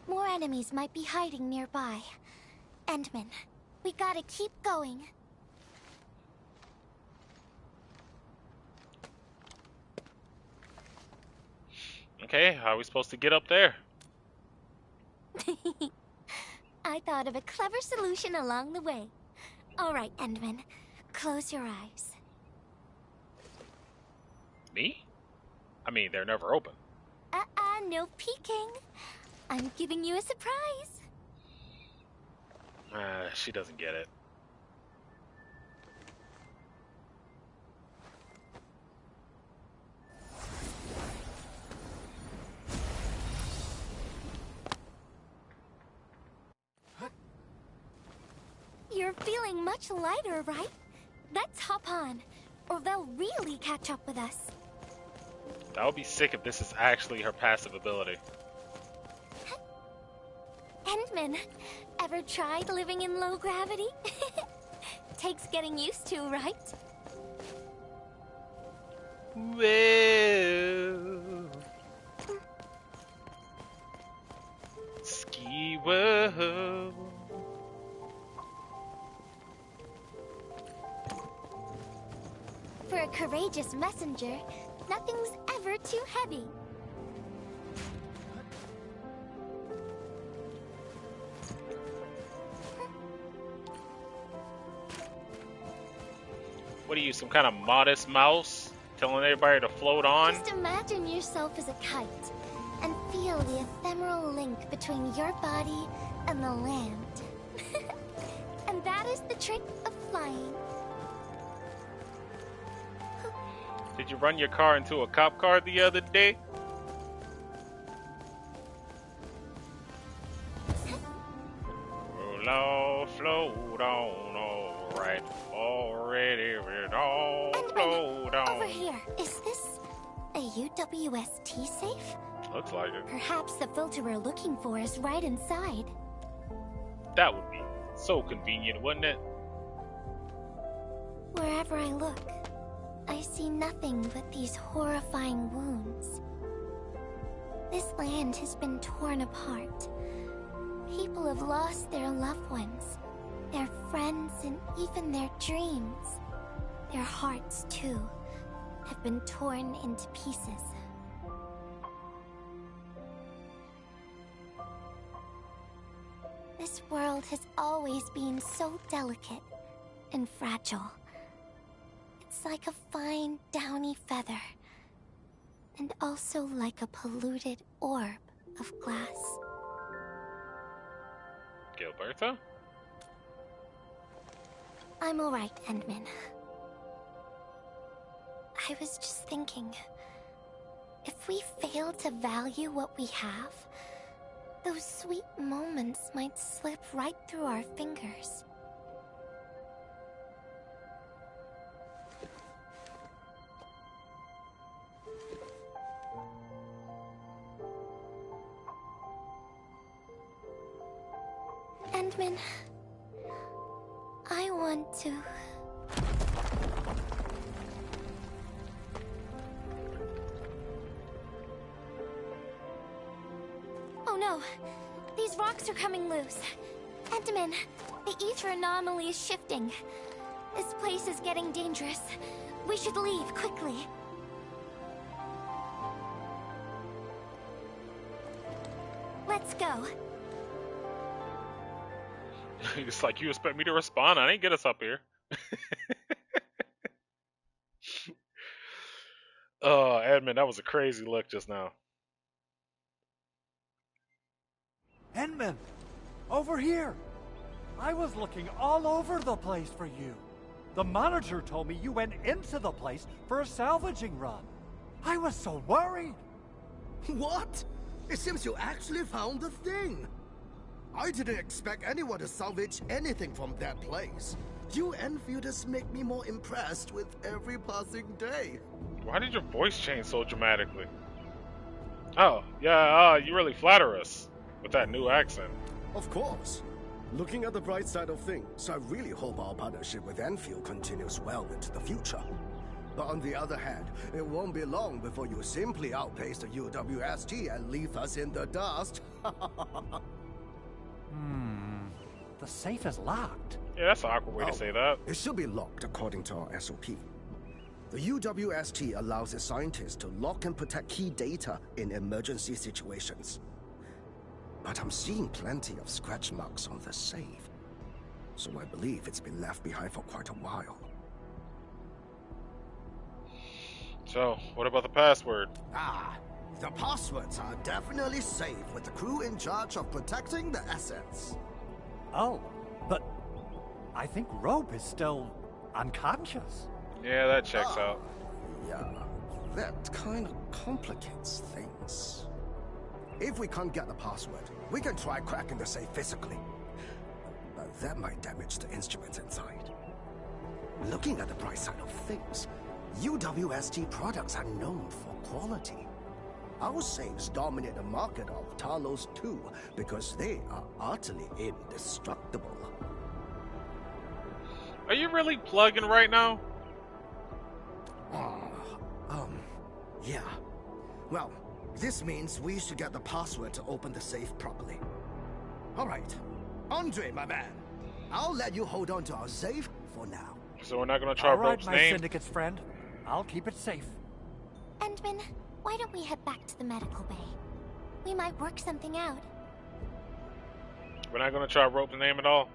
More enemies might be hiding nearby. Endman, we gotta keep going. Okay, how are we supposed to get up there? I thought of a clever solution along the way. Alright, Endman, close your eyes. Me? I mean, they're never open. No peeking. I'm giving you a surprise. She doesn't get it. You're feeling much lighter, right? Let's hop on, or they'll really catch up with us. That would be sick if this is actually her passive ability. Endman, ever tried living in low gravity? Takes getting used to, right? Well, ski world. For a courageous messenger, nothing's ever too heavy. What are you, some kind of modest mouse? Telling everybody to float on? Just imagine yourself as a kite, and feel the ephemeral link between your body and the land. trick of flying. Did you run your car into a cop car the other day? Roll on, float on, alright. Already it all float on. Over here. Is this a UWST safe? Looks like it. Perhaps the filter we're looking for is right inside. That would be so convenient, wouldn't it? Wherever I look, I see nothing but these horrifying wounds. This land has been torn apart. People have lost their loved ones, their friends, and even their dreams. Their hearts, too, have been torn into pieces. This world has always been so delicate and fragile. It's like a fine, downy feather, and also like a polluted orb of glass. Gilberta? I'm alright, Endman. I was just thinking, if we fail to value what we have, those sweet moments might slip right through our fingers. Endman, I want to... Oh no! These rocks are coming loose. Endman, the ether anomaly is shifting. This place is getting dangerous. We should leave quickly. Let's go. It's like you expect me to respond. I didn't get us up here. Oh, Edmund, that was a crazy look just now. Endman! Over here! I was looking all over the place for you. The manager told me you went into the place for a salvaging run. I was so worried. What? It seems you actually found the thing. I didn't expect anyone to salvage anything from that place. You Enfielders make me more impressed with every passing day. Why did your voice change so dramatically? Oh, yeah, you really flatter us with that new accent. Of course. Looking at the bright side of things, I really hope our partnership with Enfield continues well into the future. But on the other hand, it won't be long before you simply outpace the UWST and leave us in the dust. The safe is locked. Yeah, that's an awkward way to say that. It should be locked according to our SOP. The UWST allows its scientists to lock and protect key data in emergency situations. But I'm seeing plenty of scratch marks on the safe, so I believe it's been left behind for quite a while. So, what about the password? The passwords are definitely safe with the crew in charge of protecting the assets. Oh, but I think Rope is still unconscious. Yeah, that checks out. Yeah, that kind of complicates things. If we can't get the password, we can try cracking the safe physically. But that might damage the instruments inside. Looking at the bright side of things, UWST products are known for quality. Our safes dominate the market of Talos 2 because they are utterly indestructible. Are you really plugging right now? Yeah. Well, this means we should get the password to open the safe properly. All right. Andre, my man. I'll let you hold on to our safe for now. So we're not going to try Rope's my name? syndicate's friend. I'll keep it safe. Endman, why don't we head back to the medical bay? We might work something out. We're not going to try Rope's name at all?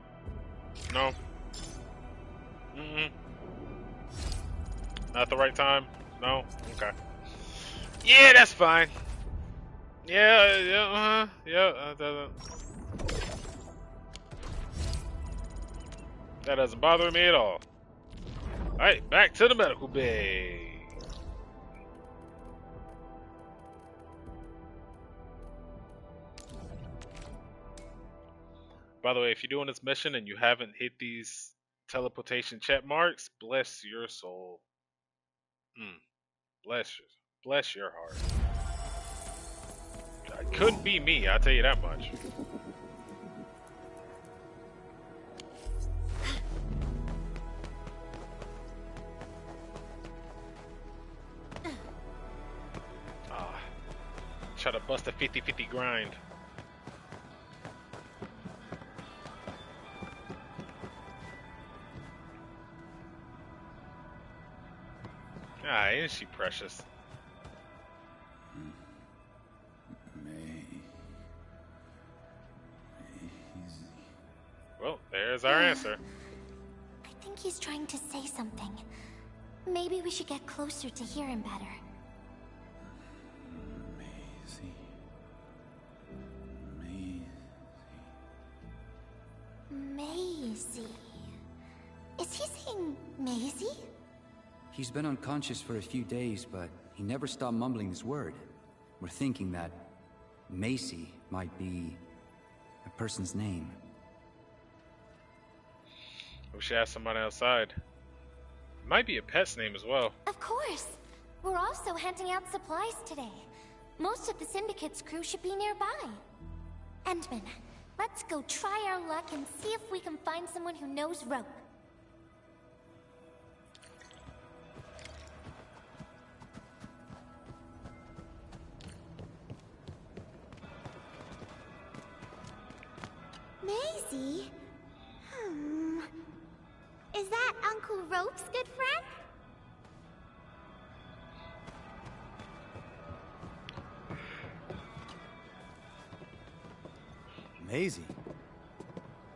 No? Not the right time? No? Okay. Yeah, that's fine. That doesn't bother me at all. Alright, back to the medical bay. By the way, if you're doing this mission and you haven't hit these teleportation check marks, bless your soul. Bless your heart. It couldn't be me, I'll tell you that much. Try to bust a 50-50 grind. Ah, isn't she precious? Well, there's our answer. I think he's trying to say something. Maybe we should get closer to hear him better. Maisie. Is he saying Maisie? He's been unconscious for a few days, but he never stopped mumbling his word. We're thinking that Macy might be a person's name. We should ask somebody outside. It might be a pet's name as well. Of course. We're also handing out supplies today. Most of the Syndicate's crew should be nearby. Endman, let's go try our luck and see if we can find someone who knows rope. Maisie? Is that Uncle Rope's good friend? Maisie?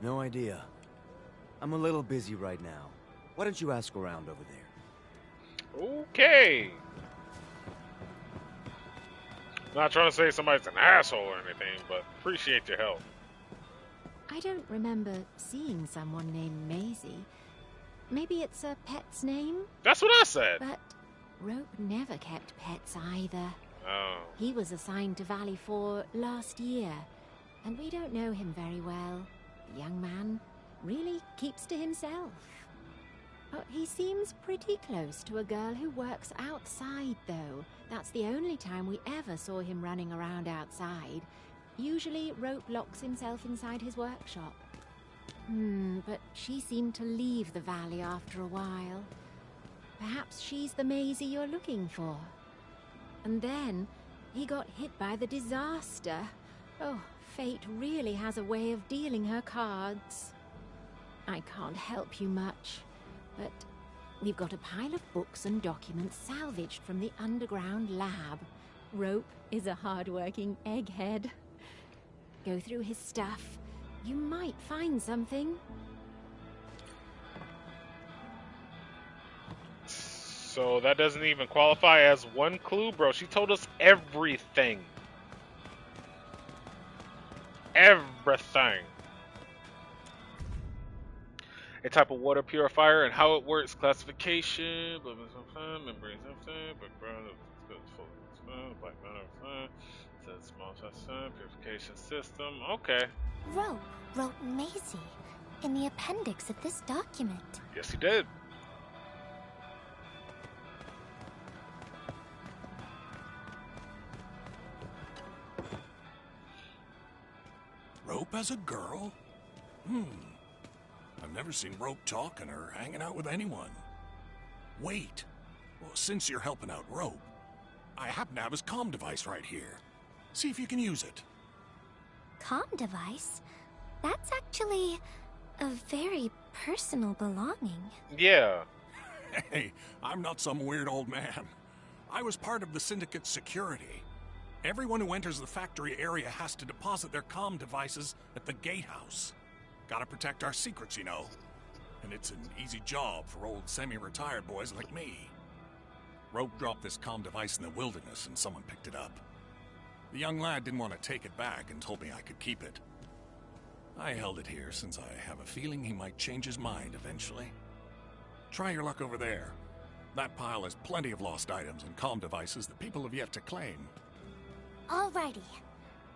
No idea. I'm a little busy right now. Why don't you ask around over there? Okay. Not trying to say somebody's an asshole or anything, but appreciate your help. I don't remember seeing someone named Maisie. Maybe it's a pet's name? That's what I said. But Rope never kept pets either. Oh. He was assigned to Valley 4 last year, and we don't know him very well. The young man really keeps to himself. But he seems pretty close to a girl who works outside, though. That's the only time we ever saw him running around outside. Usually, Rope locks himself inside his workshop. But she seemed to leave the valley after a while. Perhaps she's the Maisie you're looking for. And then, he got hit by the disaster. Oh, fate really has a way of dealing her cards. I can't help you much, but we've got a pile of books and documents salvaged from the underground lab. Rope is a hard-working egghead. Go through his stuff. You might find something. So that doesn't even qualify as one clue, bro. She told us everything. Everything. A type of water purifier and how it works, classification, membrane, small purification system. Okay. Rope wrote Maisie in the appendix of this document. Yes, he did. Rope as a girl? I've never seen Rope talking or hanging out with anyone. Wait. Well, since you're helping out Rope, I happen to have his comm device right here. See if you can use it. Comm device? That's actually a very personal belonging. Yeah. Hey, I'm not some weird old man. I was part of the Syndicate's security. Everyone who enters the factory area has to deposit their comm devices at the gatehouse. Gotta protect our secrets, you know. And it's an easy job for old semi-retired boys like me. Rope dropped this comm device in the wilderness and someone picked it up. The young lad didn't want to take it back and told me I could keep it. I held it here since I have a feeling he might change his mind eventually. Try your luck over there. That pile has plenty of lost items and comm devices that people have yet to claim. Alrighty.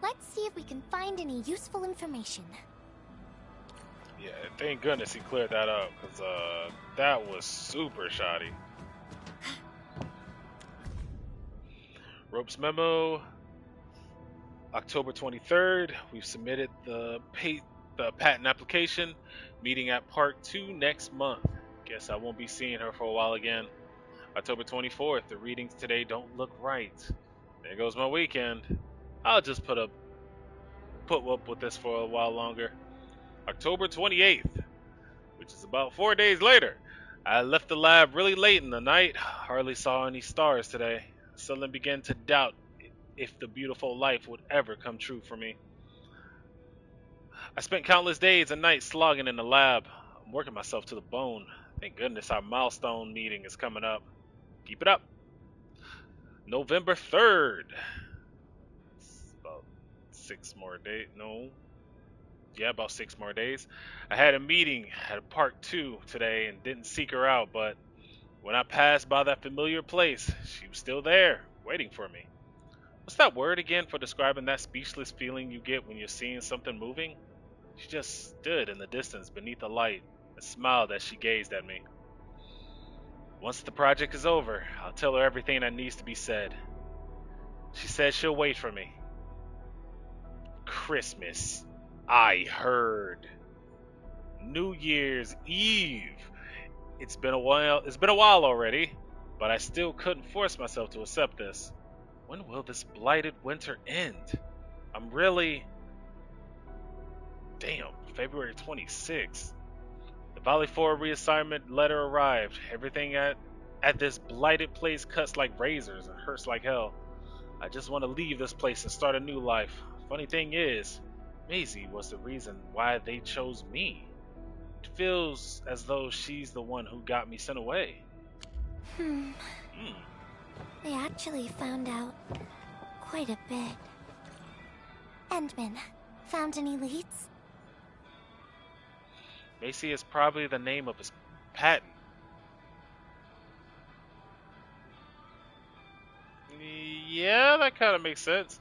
Let's see if we can find any useful information. Yeah, thank goodness he cleared that up, because that was super shoddy. Rope's memo, October 23rd. We've submitted the patent application. Meeting at Park 2 next month. Guess I won't be seeing her for a while again. October 24th. The readings today don't look right. There goes my weekend. I'll just put up with this for a while longer. October 28th, which is about 4 days later. I left the lab really late in the night. Hardly saw any stars today. Suddenly began to doubt if the beautiful life would ever come true for me. I spent countless days and nights slogging in the lab. I'm working myself to the bone. Thank goodness our milestone meeting is coming up. Keep it up. November 3rd. It's about 6 more days. No. Yeah, about 6 more days. I had a meeting at Park 2 today and didn't seek her out, but when I passed by that familiar place, she was still there, waiting for me. What's that word again for describing that speechless feeling you get when you're seeing something moving? She just stood in the distance beneath the light and smiled as she gazed at me. Once the project is over, I'll tell her everything that needs to be said. She said she'll wait for me. Christmas. I heard. New Year's Eve. It's been a while already, but I still couldn't force myself to accept this. When will this blighted winter end? I'm really... Damn, February 26th. The Valley 4 reassignment letter arrived. Everything at this blighted place cuts like razors and hurts like hell. I just want to leave this place and start a new life. Funny thing is, Maisie was the reason why they chose me. It feels as though she's the one who got me sent away. I actually found out quite a bit. Endman, found any leads? Macy is probably the name of his patent. Yeah, that kind of makes sense.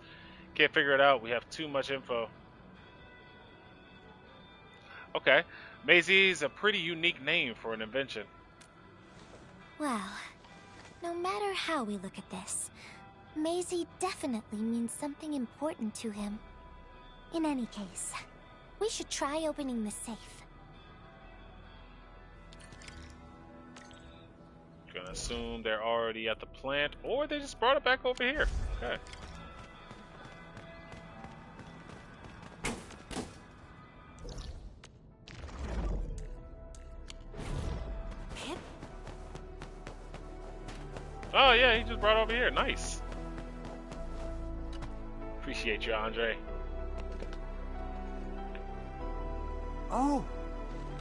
Can't figure it out. We have too much info. Okay. Maisie's a pretty unique name for an invention. Well, no matter how we look at this, Maisie definitely means something important to him. In any case, we should try opening the safe. Gonna assume they're already at the plant, or they just brought it back over here. Okay. Pip? Oh yeah, he just brought it over here. Nice. Appreciate you, Andre. Oh,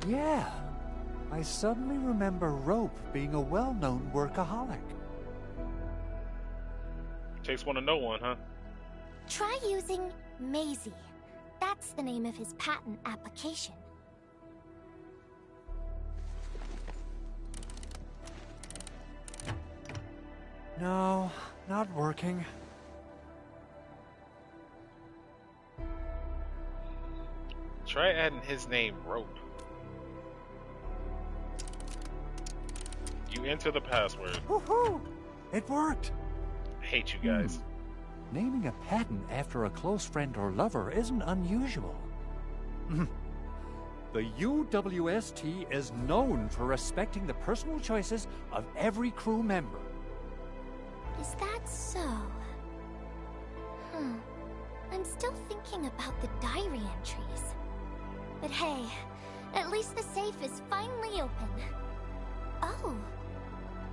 yeah. I suddenly remember Rope being a well-known workaholic. Takes one to know one, huh? Try using Maisie. That's the name of his patent application. No, not working. Try adding his name, Rope. You enter the password. Woohoo! It worked! I hate you guys. Naming a patent after a close friend or lover isn't unusual. The UWST is known for respecting the personal choices of every crew member. Is that so? I'm still thinking about the diary entries. But hey, at least the safe is finally open. Oh,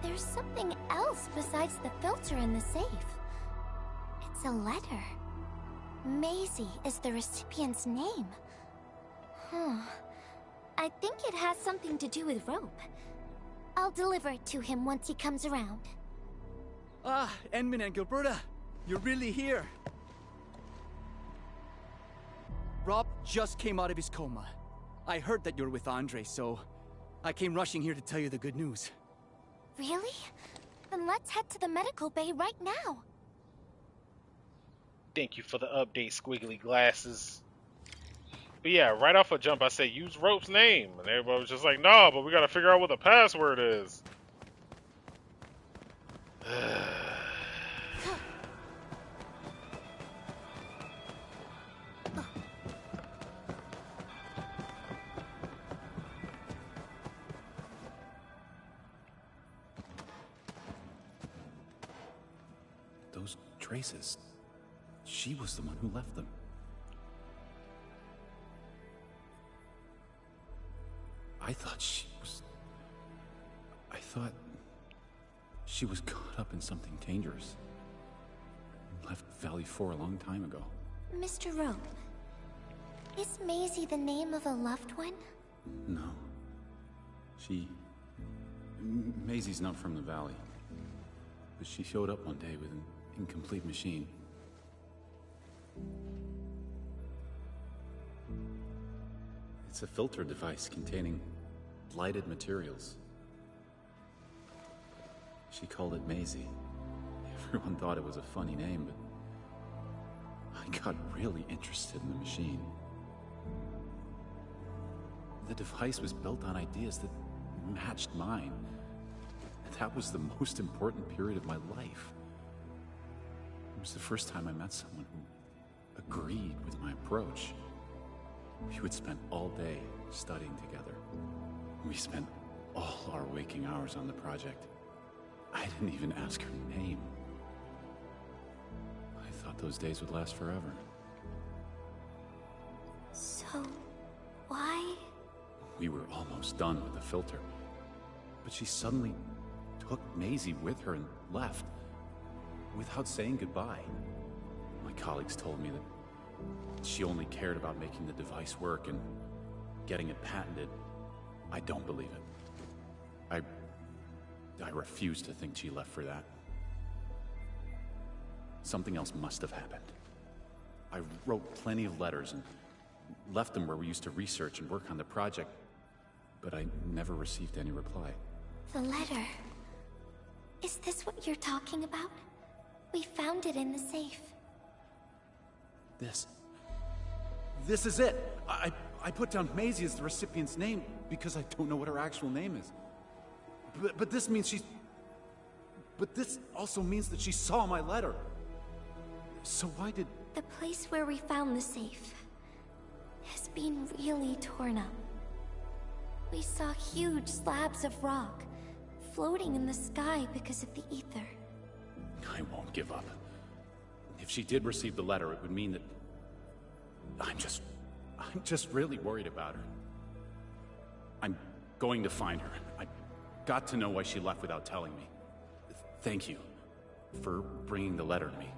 there's something else besides the filter in the safe. It's a letter. Maisie is the recipient's name. I think it has something to do with Rope. I'll deliver it to him once he comes around. Ah, Endman and Gilberta, you're really here. Rob, just came out of his coma. I heard that you're with Andre, so I came rushing here to tell you the good news. Really? Then let's head to the medical bay right now. Thank you for the update, squiggly glasses. But yeah, right off a jump, I said use Rope's name, and everybody was just like, "No, but we gotta figure out what the password is." Those traces. She was the one who left them. I thought she was caught up in something dangerous. Left Valley 4 a long time ago. Mr. Rope, is Maisie the name of a loved one? No. Maisie's not from the Valley. But she showed up one day with an incomplete machine. It's a filter device containing blighted materials. She called it Maisie. Everyone thought it was a funny name, but I got really interested in the machine. The device was built on ideas that matched mine. That was the most important period of my life. It was the first time I met someone who agreed with my approach. We would spend all day studying together. We spent all our waking hours on the project. I didn't even ask her name. I thought those days would last forever. So, why? We were almost done with the filter, but she suddenly took Maisie with her and left, without saying goodbye. My colleagues told me that she only cared about making the device work and getting it patented. I don't believe it. I refuse to think she left for that. Something else must have happened. I wrote plenty of letters and left them where we used to research and work on the project, but I never received any reply. The letter. Is this what you're talking about? We found it in the safe. This is it! I put down Maisie as the recipient's name because I don't know what her actual name is. But this means But this also means that she saw my letter. So why did... The place where we found the safe has been really torn up. We saw huge slabs of rock floating in the sky because of the ether. I won't give up. If she did receive the letter, it would mean that... I'm just really worried about her. I'm going to find her. I got to know why she left without telling me. Thank you for bringing the letter to me.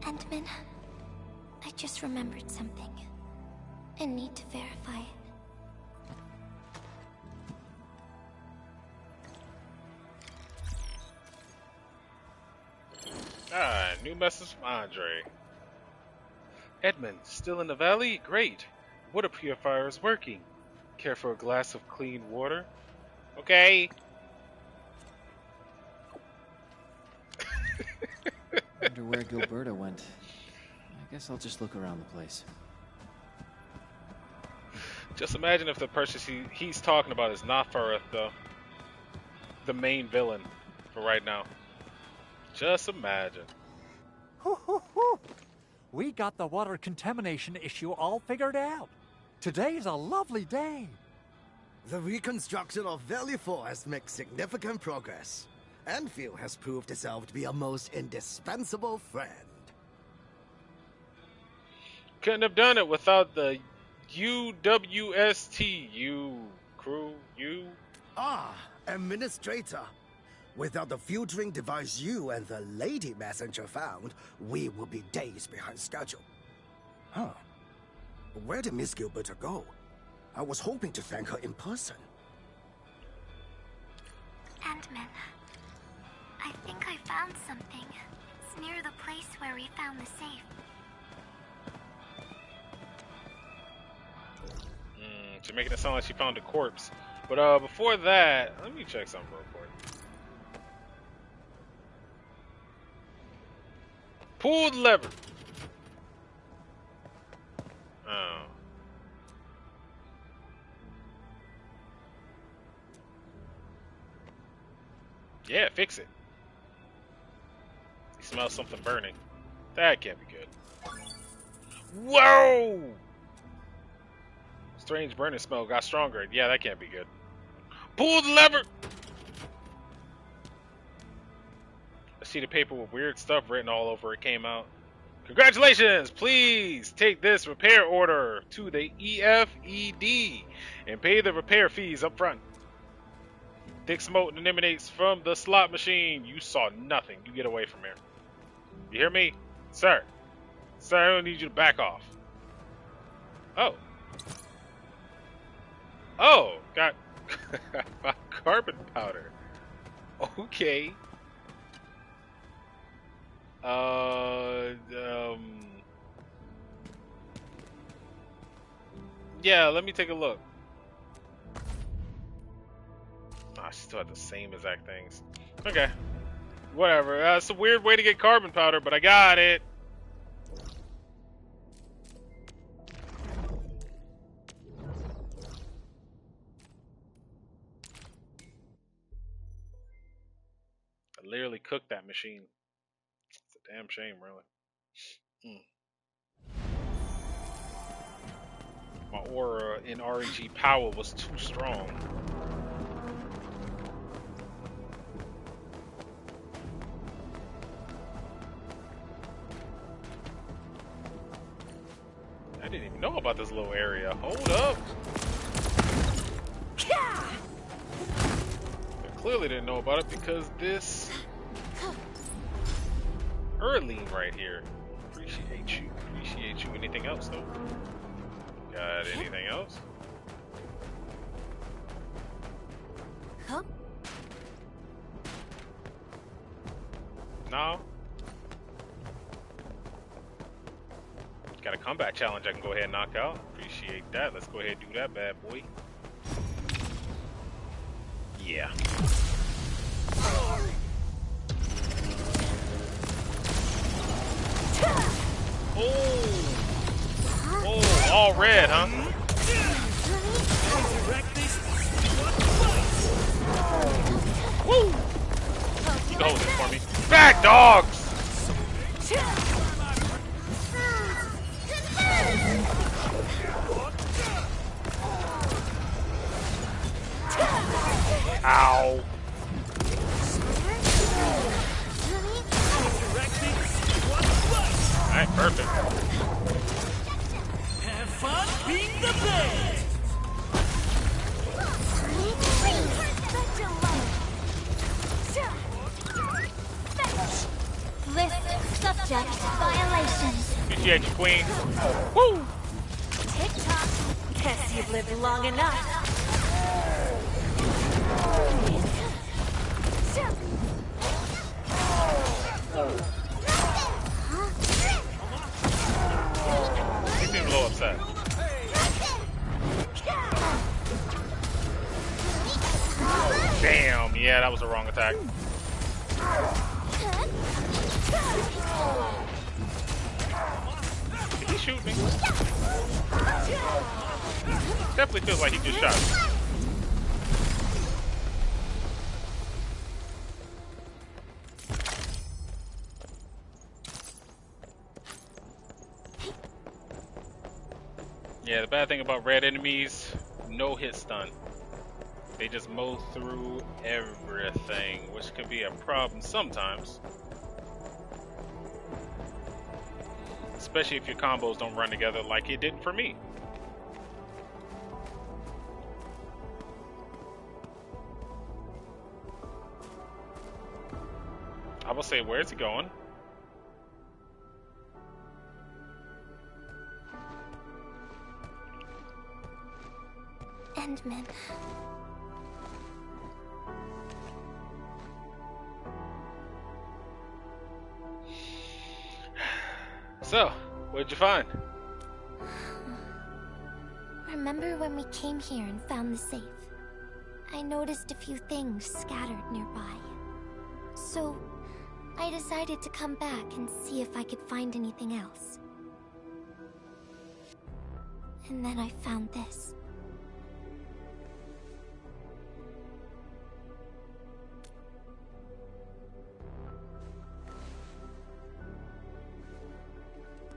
Endman, I just remembered something. I need to verify it. New message from Andre. Edmund, still in the valley? Great. Water purifier is working. Care for a glass of clean water? Okay. Wonder where Gilberta went. I guess I'll just look around the place. Just imagine if the person he's talking about is not Fareth, though. The main villain for right now. Just imagine. We got the water contamination issue all figured out. Today is a lovely day. The reconstruction of Valley 4 has made significant progress. Endfield has proved itself to be a most indispensable friend. Couldn't have done it without the UWST crew. Administrator. Without the filtering device you and the lady messenger found, we will be days behind schedule. Huh. Where did Miss Gilberta go? I was hoping to thank her in person. Endman, I think I found something. It's near the place where we found the safe. She's making it sound like she found a corpse. But before that, let me check something real quick. Pulled lever. Oh. Yeah, fix it. You smell something burning. That can't be good. Whoa! Strange burning smell got stronger. Yeah, that can't be good. Pull the lever! I see the paper with weird stuff written all over it came out. Congratulations! Please take this repair order to the EFED and pay the repair fees up front. Thick smoke emanates from the slot machine. You saw nothing. You get away from here. You hear me? Sir. Sir, I don't need you to back off. Oh. Oh, got carbon powder. Okay. Yeah, let me take a look. I still have the same exact things. Okay. Whatever. It's a weird way to get carbon powder, but I got it. I literally cooked that machine. It's a damn shame, really. My aura in RNG power was too strong. I didn't even know about this little area. Hold up. I clearly didn't know about it because this Erling right here. Appreciate you. Appreciate you. Anything else though? Got anything else? Huh? No. Got a combat challenge I can go ahead and knock out. Appreciate that. Let's go ahead and do that, bad boy. Yeah. Oh! Oh, all red, huh? Woo! You can hold this for me. Back, dogs! Ow. Alright, perfect. Have fun being the best! List subject violations. Appreciate you, queen. Woo! Tick-tock. Guess you've lived long enough. He seems a little upset. Damn, yeah, that was the wrong attack. Did he shoot me? Definitely feels like he just shot me. Yeah, the bad thing about red enemies, no hit stun. They just mow through everything, which can be a problem sometimes. Especially if your combos don't run together like it did for me. I will say, where's he going? Endman. So, what'd you find? Remember when we came here and found the safe? I noticed a few things scattered nearby. So, I decided to come back and see if I could find anything else. And then I found this.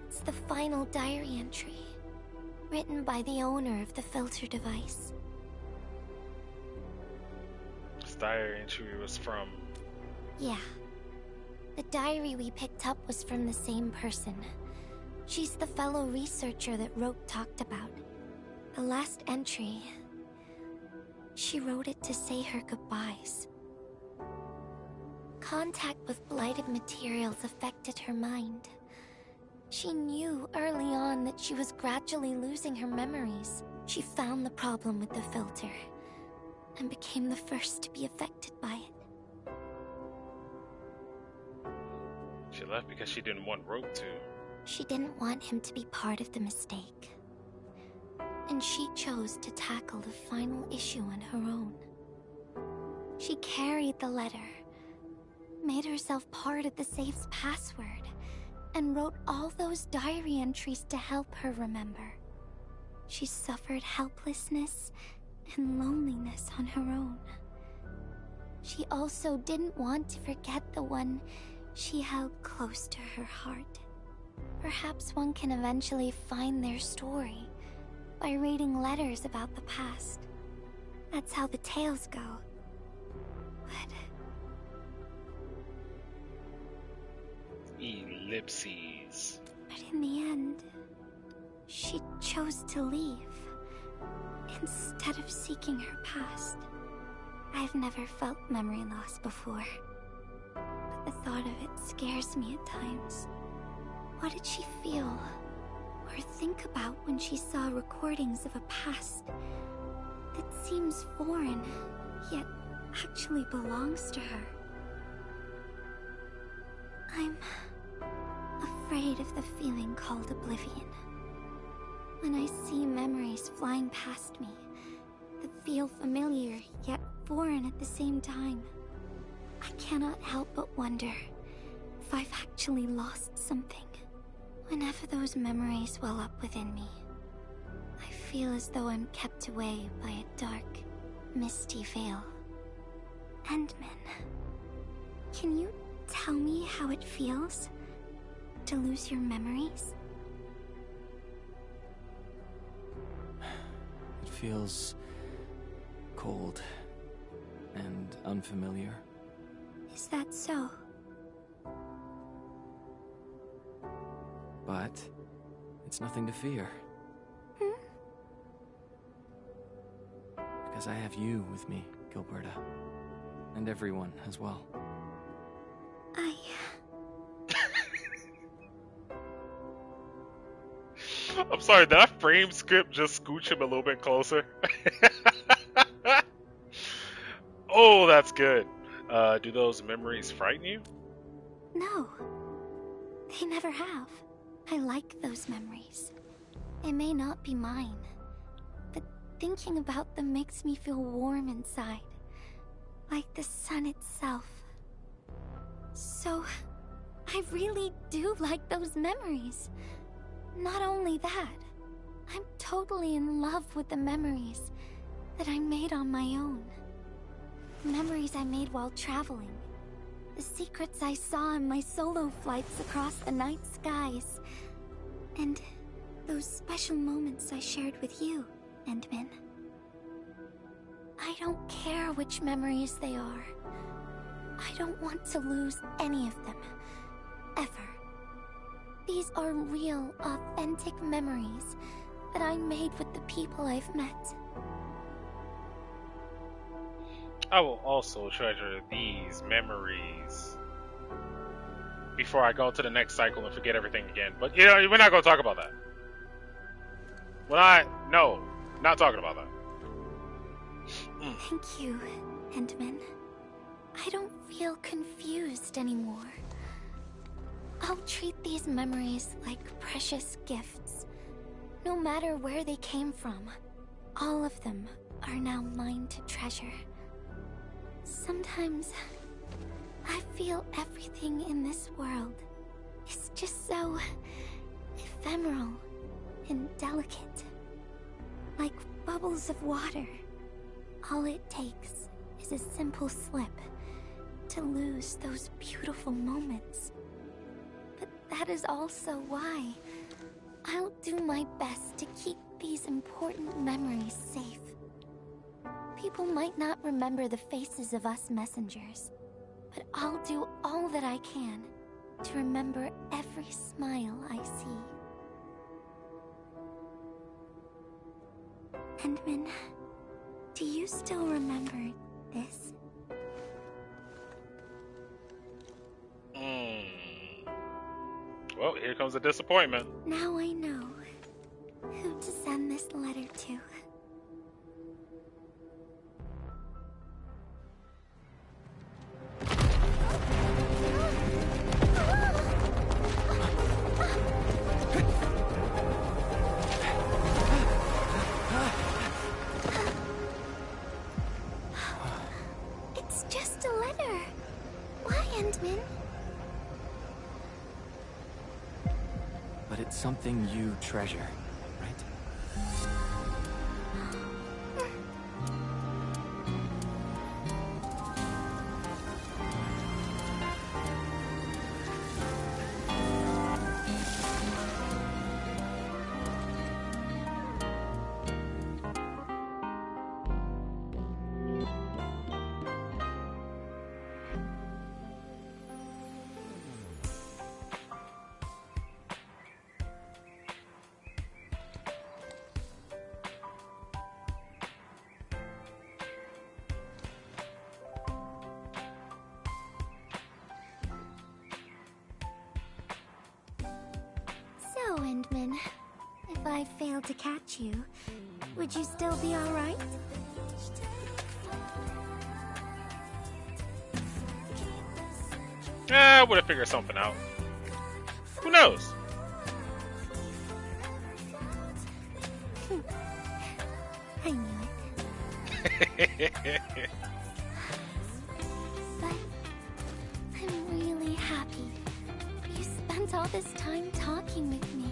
It's the final diary entry, written by the owner of the filter device. This diary entry was from... Yeah. The diary we picked up was from the same person. She's the fellow researcher that Roke talked about. The last entry... she wrote it to say her goodbyes. Contact with blighted materials affected her mind. She knew early on that she was gradually losing her memories. She found the problem with the filter, and became the first to be affected by it. She left because she didn't want Roke to. She didn't want him to be part of the mistake. And she chose to tackle the final issue on her own. She carried the letter, made herself part of the safe's password, and wrote all those diary entries to help her remember. She suffered helplessness and loneliness on her own. She also didn't want to forget the one she held close to her heart. Perhaps one can eventually find their story by reading letters about the past. That's how the tales go. Ellipses. But in the end, she chose to leave, instead of seeking her past. I've never felt memory loss before, but the thought of it scares me at times. What did she feel or think about when she saw recordings of a past that seems foreign, yet actually belongs to her? I'm afraid of the feeling called oblivion. When I see memories flying past me that feel familiar yet foreign at the same time, I cannot help but wonder if I've actually lost something. Whenever those memories well up within me, I feel as though I'm kept away by a dark, misty veil. Endman, can you tell me how it feels to lose your memories? It feels cold and unfamiliar. Is that so? But it's nothing to fear. Because I have you with me, Gilberta. And everyone as well. I'm sorry, did that frame script just scooch him a little bit closer? Oh, that's good. Do those memories frighten you? No. They never have. I like those memories. They may not be mine, but thinking about them makes me feel warm inside, like the sun itself. So, I really do like those memories. Not only that, I'm totally in love with the memories that I made on my own. Memories I made while traveling. The secrets I saw on my solo flights across the night skies. And those special moments I shared with you, Endman. I don't care which memories they are. I don't want to lose any of them. Ever. These are real, authentic memories that I made with the people I've met. I will also treasure these memories before I go to the next cycle and forget everything again. But, you know, we're not going to talk about that. No, not talking about that. Thank you, Endman. I don't feel confused anymore. I'll treat these memories like precious gifts. No matter where they came from, all of them are now mine to treasure. Sometimes I feel everything in this world is just so ephemeral and delicate. Like bubbles of water. All it takes is a simple slip to lose those beautiful moments. But that is also why I'll do my best to keep these important memories safe. People might not remember the faces of us messengers, but I'll do all that I can to remember every smile I see. Endman, do you still remember this? Well, here comes the disappointment. Now I know who to send this letter to. It's just a letter. Why, Endman? But it's something you treasure, right? So, Endman, if I failed to catch you, would you still be alright? I would have figured something out. Who knows? I knew it. But I'm really happy you spent all this time talking with me.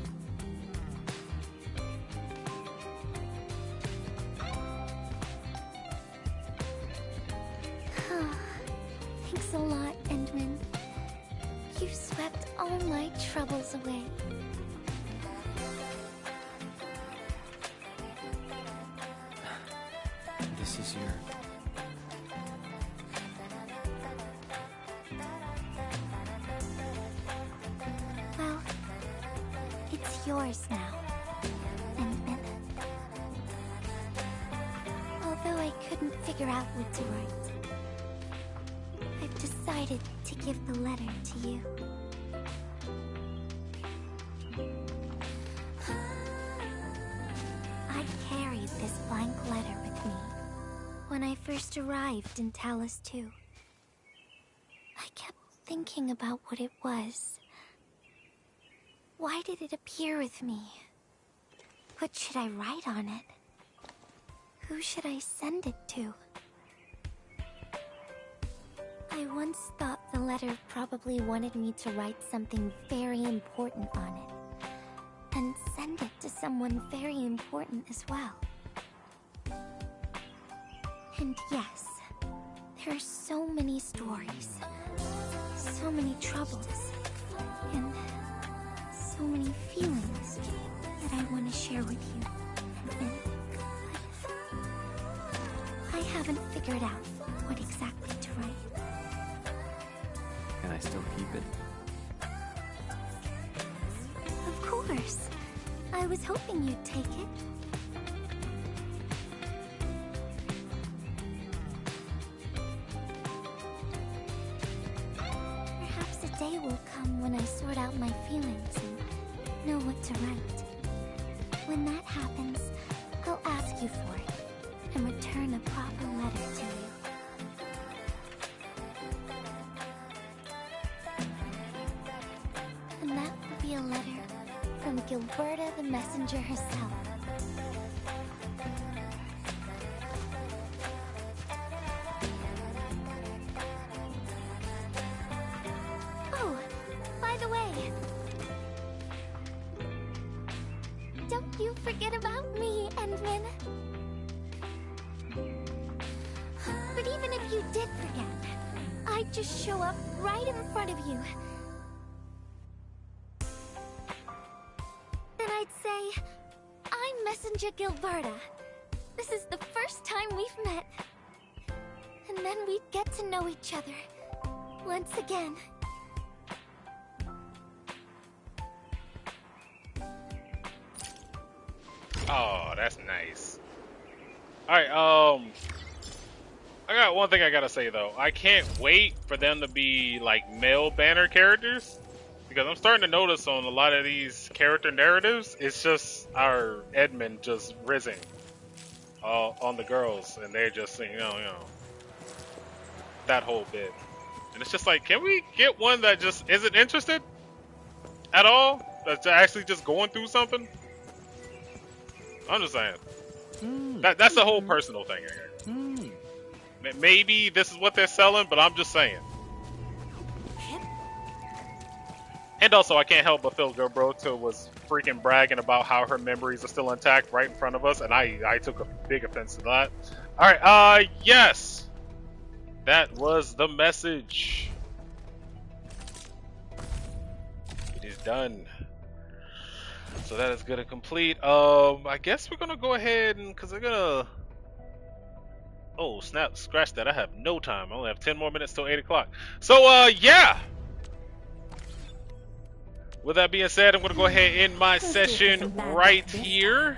Thanks a lot, Endman. You swept all my troubles away. This is your... Well, it's yours now, Endman. Although I couldn't figure out what to write, I've decided to give the letter to you. I carried this blank letter with me when I first arrived in Talus 2. I kept thinking about what it was. Why did it appear with me? What should I write on it? Who should I send it to? I once thought the letter probably wanted me to write something very important on it, and send it to someone very important as well. And yes, there are so many stories, so many troubles, and so many feelings that I want to share with you. And I haven't figured out what exactly to write. Can I still keep it? Of course. I was hoping you'd take it. Perhaps a day will come when I sort out my feelings and know what to write. When that happens, I'll ask you for it and return a proper letter to you. Gilberta the messenger herself. Oh, by the way, don't you forget about me, Endman. But even if you did forget, I'd just show up right in front of you. Then I'd say, I'm Messenger Gilberta. This is the first time we've met. And then we'd get to know each other. Once again. Oh, that's nice. Alright, I got one thing I gotta say though. I can't wait for them to be like male banner characters, because I'm starting to notice on a lot of these character narratives, it's just our Edmund just rizzing on the girls, and they're just saying, you know, that whole bit. And it's just like, can we get one that just isn't interested at all? That's actually just going through something? I'm just saying. That's a whole personal thing here. Maybe this is what they're selling, but I'm just saying. And also, I can't help but feel Gilberta was freaking bragging about how her memories are still intact right in front of us, and I took a big offense to that. Alright, yes! That was the message. It is done. So that is gonna complete. I guess we're gonna go ahead and, cause I'm gonna. Oh snap! Scratch that. I have no time. I only have 10 more minutes till 8 o'clock. So yeah. With that being said, I'm gonna go ahead and end my session right here.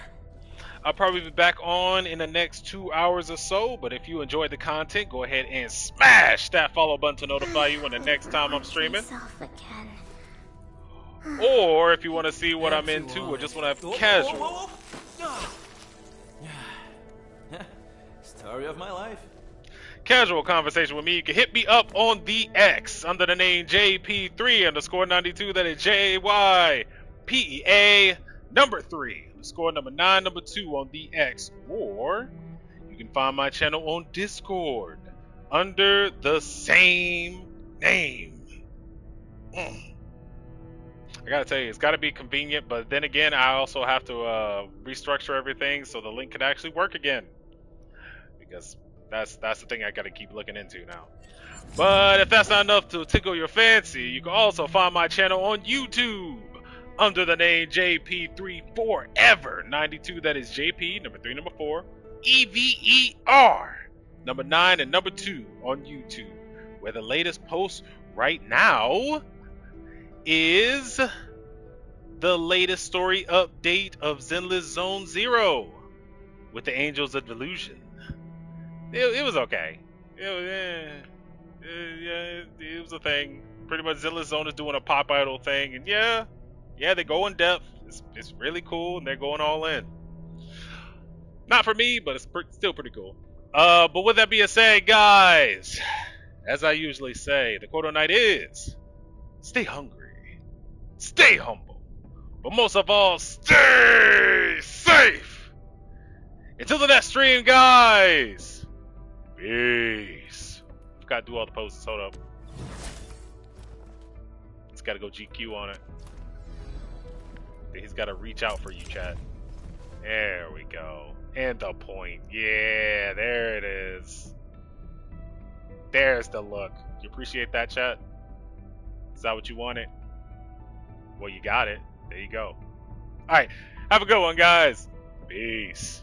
I'll probably be back on in the next 2 hours or so. But if you enjoyed the content, go ahead and smash that follow button to notify you when the next time I'm streaming. Or if you want to see what I'm into, or just want to have casual. Story of my life. Casual conversation with me, you can hit me up on the X under the name JP3_92. That is JYPEA number 3 _ number 9 number 2 on the X. Or you can find my channel on Discord under the same name. I gotta tell you, it's gotta be convenient, but then again, I also have to restructure everything so the link can actually work again. Because that's the thing I gotta keep looking into now. But if that's not enough to tickle your fancy, you can also find my channel on YouTube under the name JP3Forever92. That is JP number 3 number 4 EVER number 9 and number 2 on YouTube, where the latest post right now is the latest story update of Zenless Zone Zero with the Angels of Delusion. It was okay. It was a thing. Pretty much Zenless Zone is doing a pop idol thing, and yeah, they go in depth. It's really cool, and they're going all in. Not for me, but it's still pretty cool. But with that being said, guys, as I usually say, the quote of the night is: stay hungry, stay humble, but most of all, stay safe. Until the next stream, guys. Peace. Forgot to do all the posts. Hold up. Just gotta go GQ on it. He's gotta reach out for you, chat. There we go. And the point. Yeah, there it is. There's the look. You appreciate that, chat? Is that what you wanted? Well, you got it. There you go. Alright. Have a good one, guys. Peace.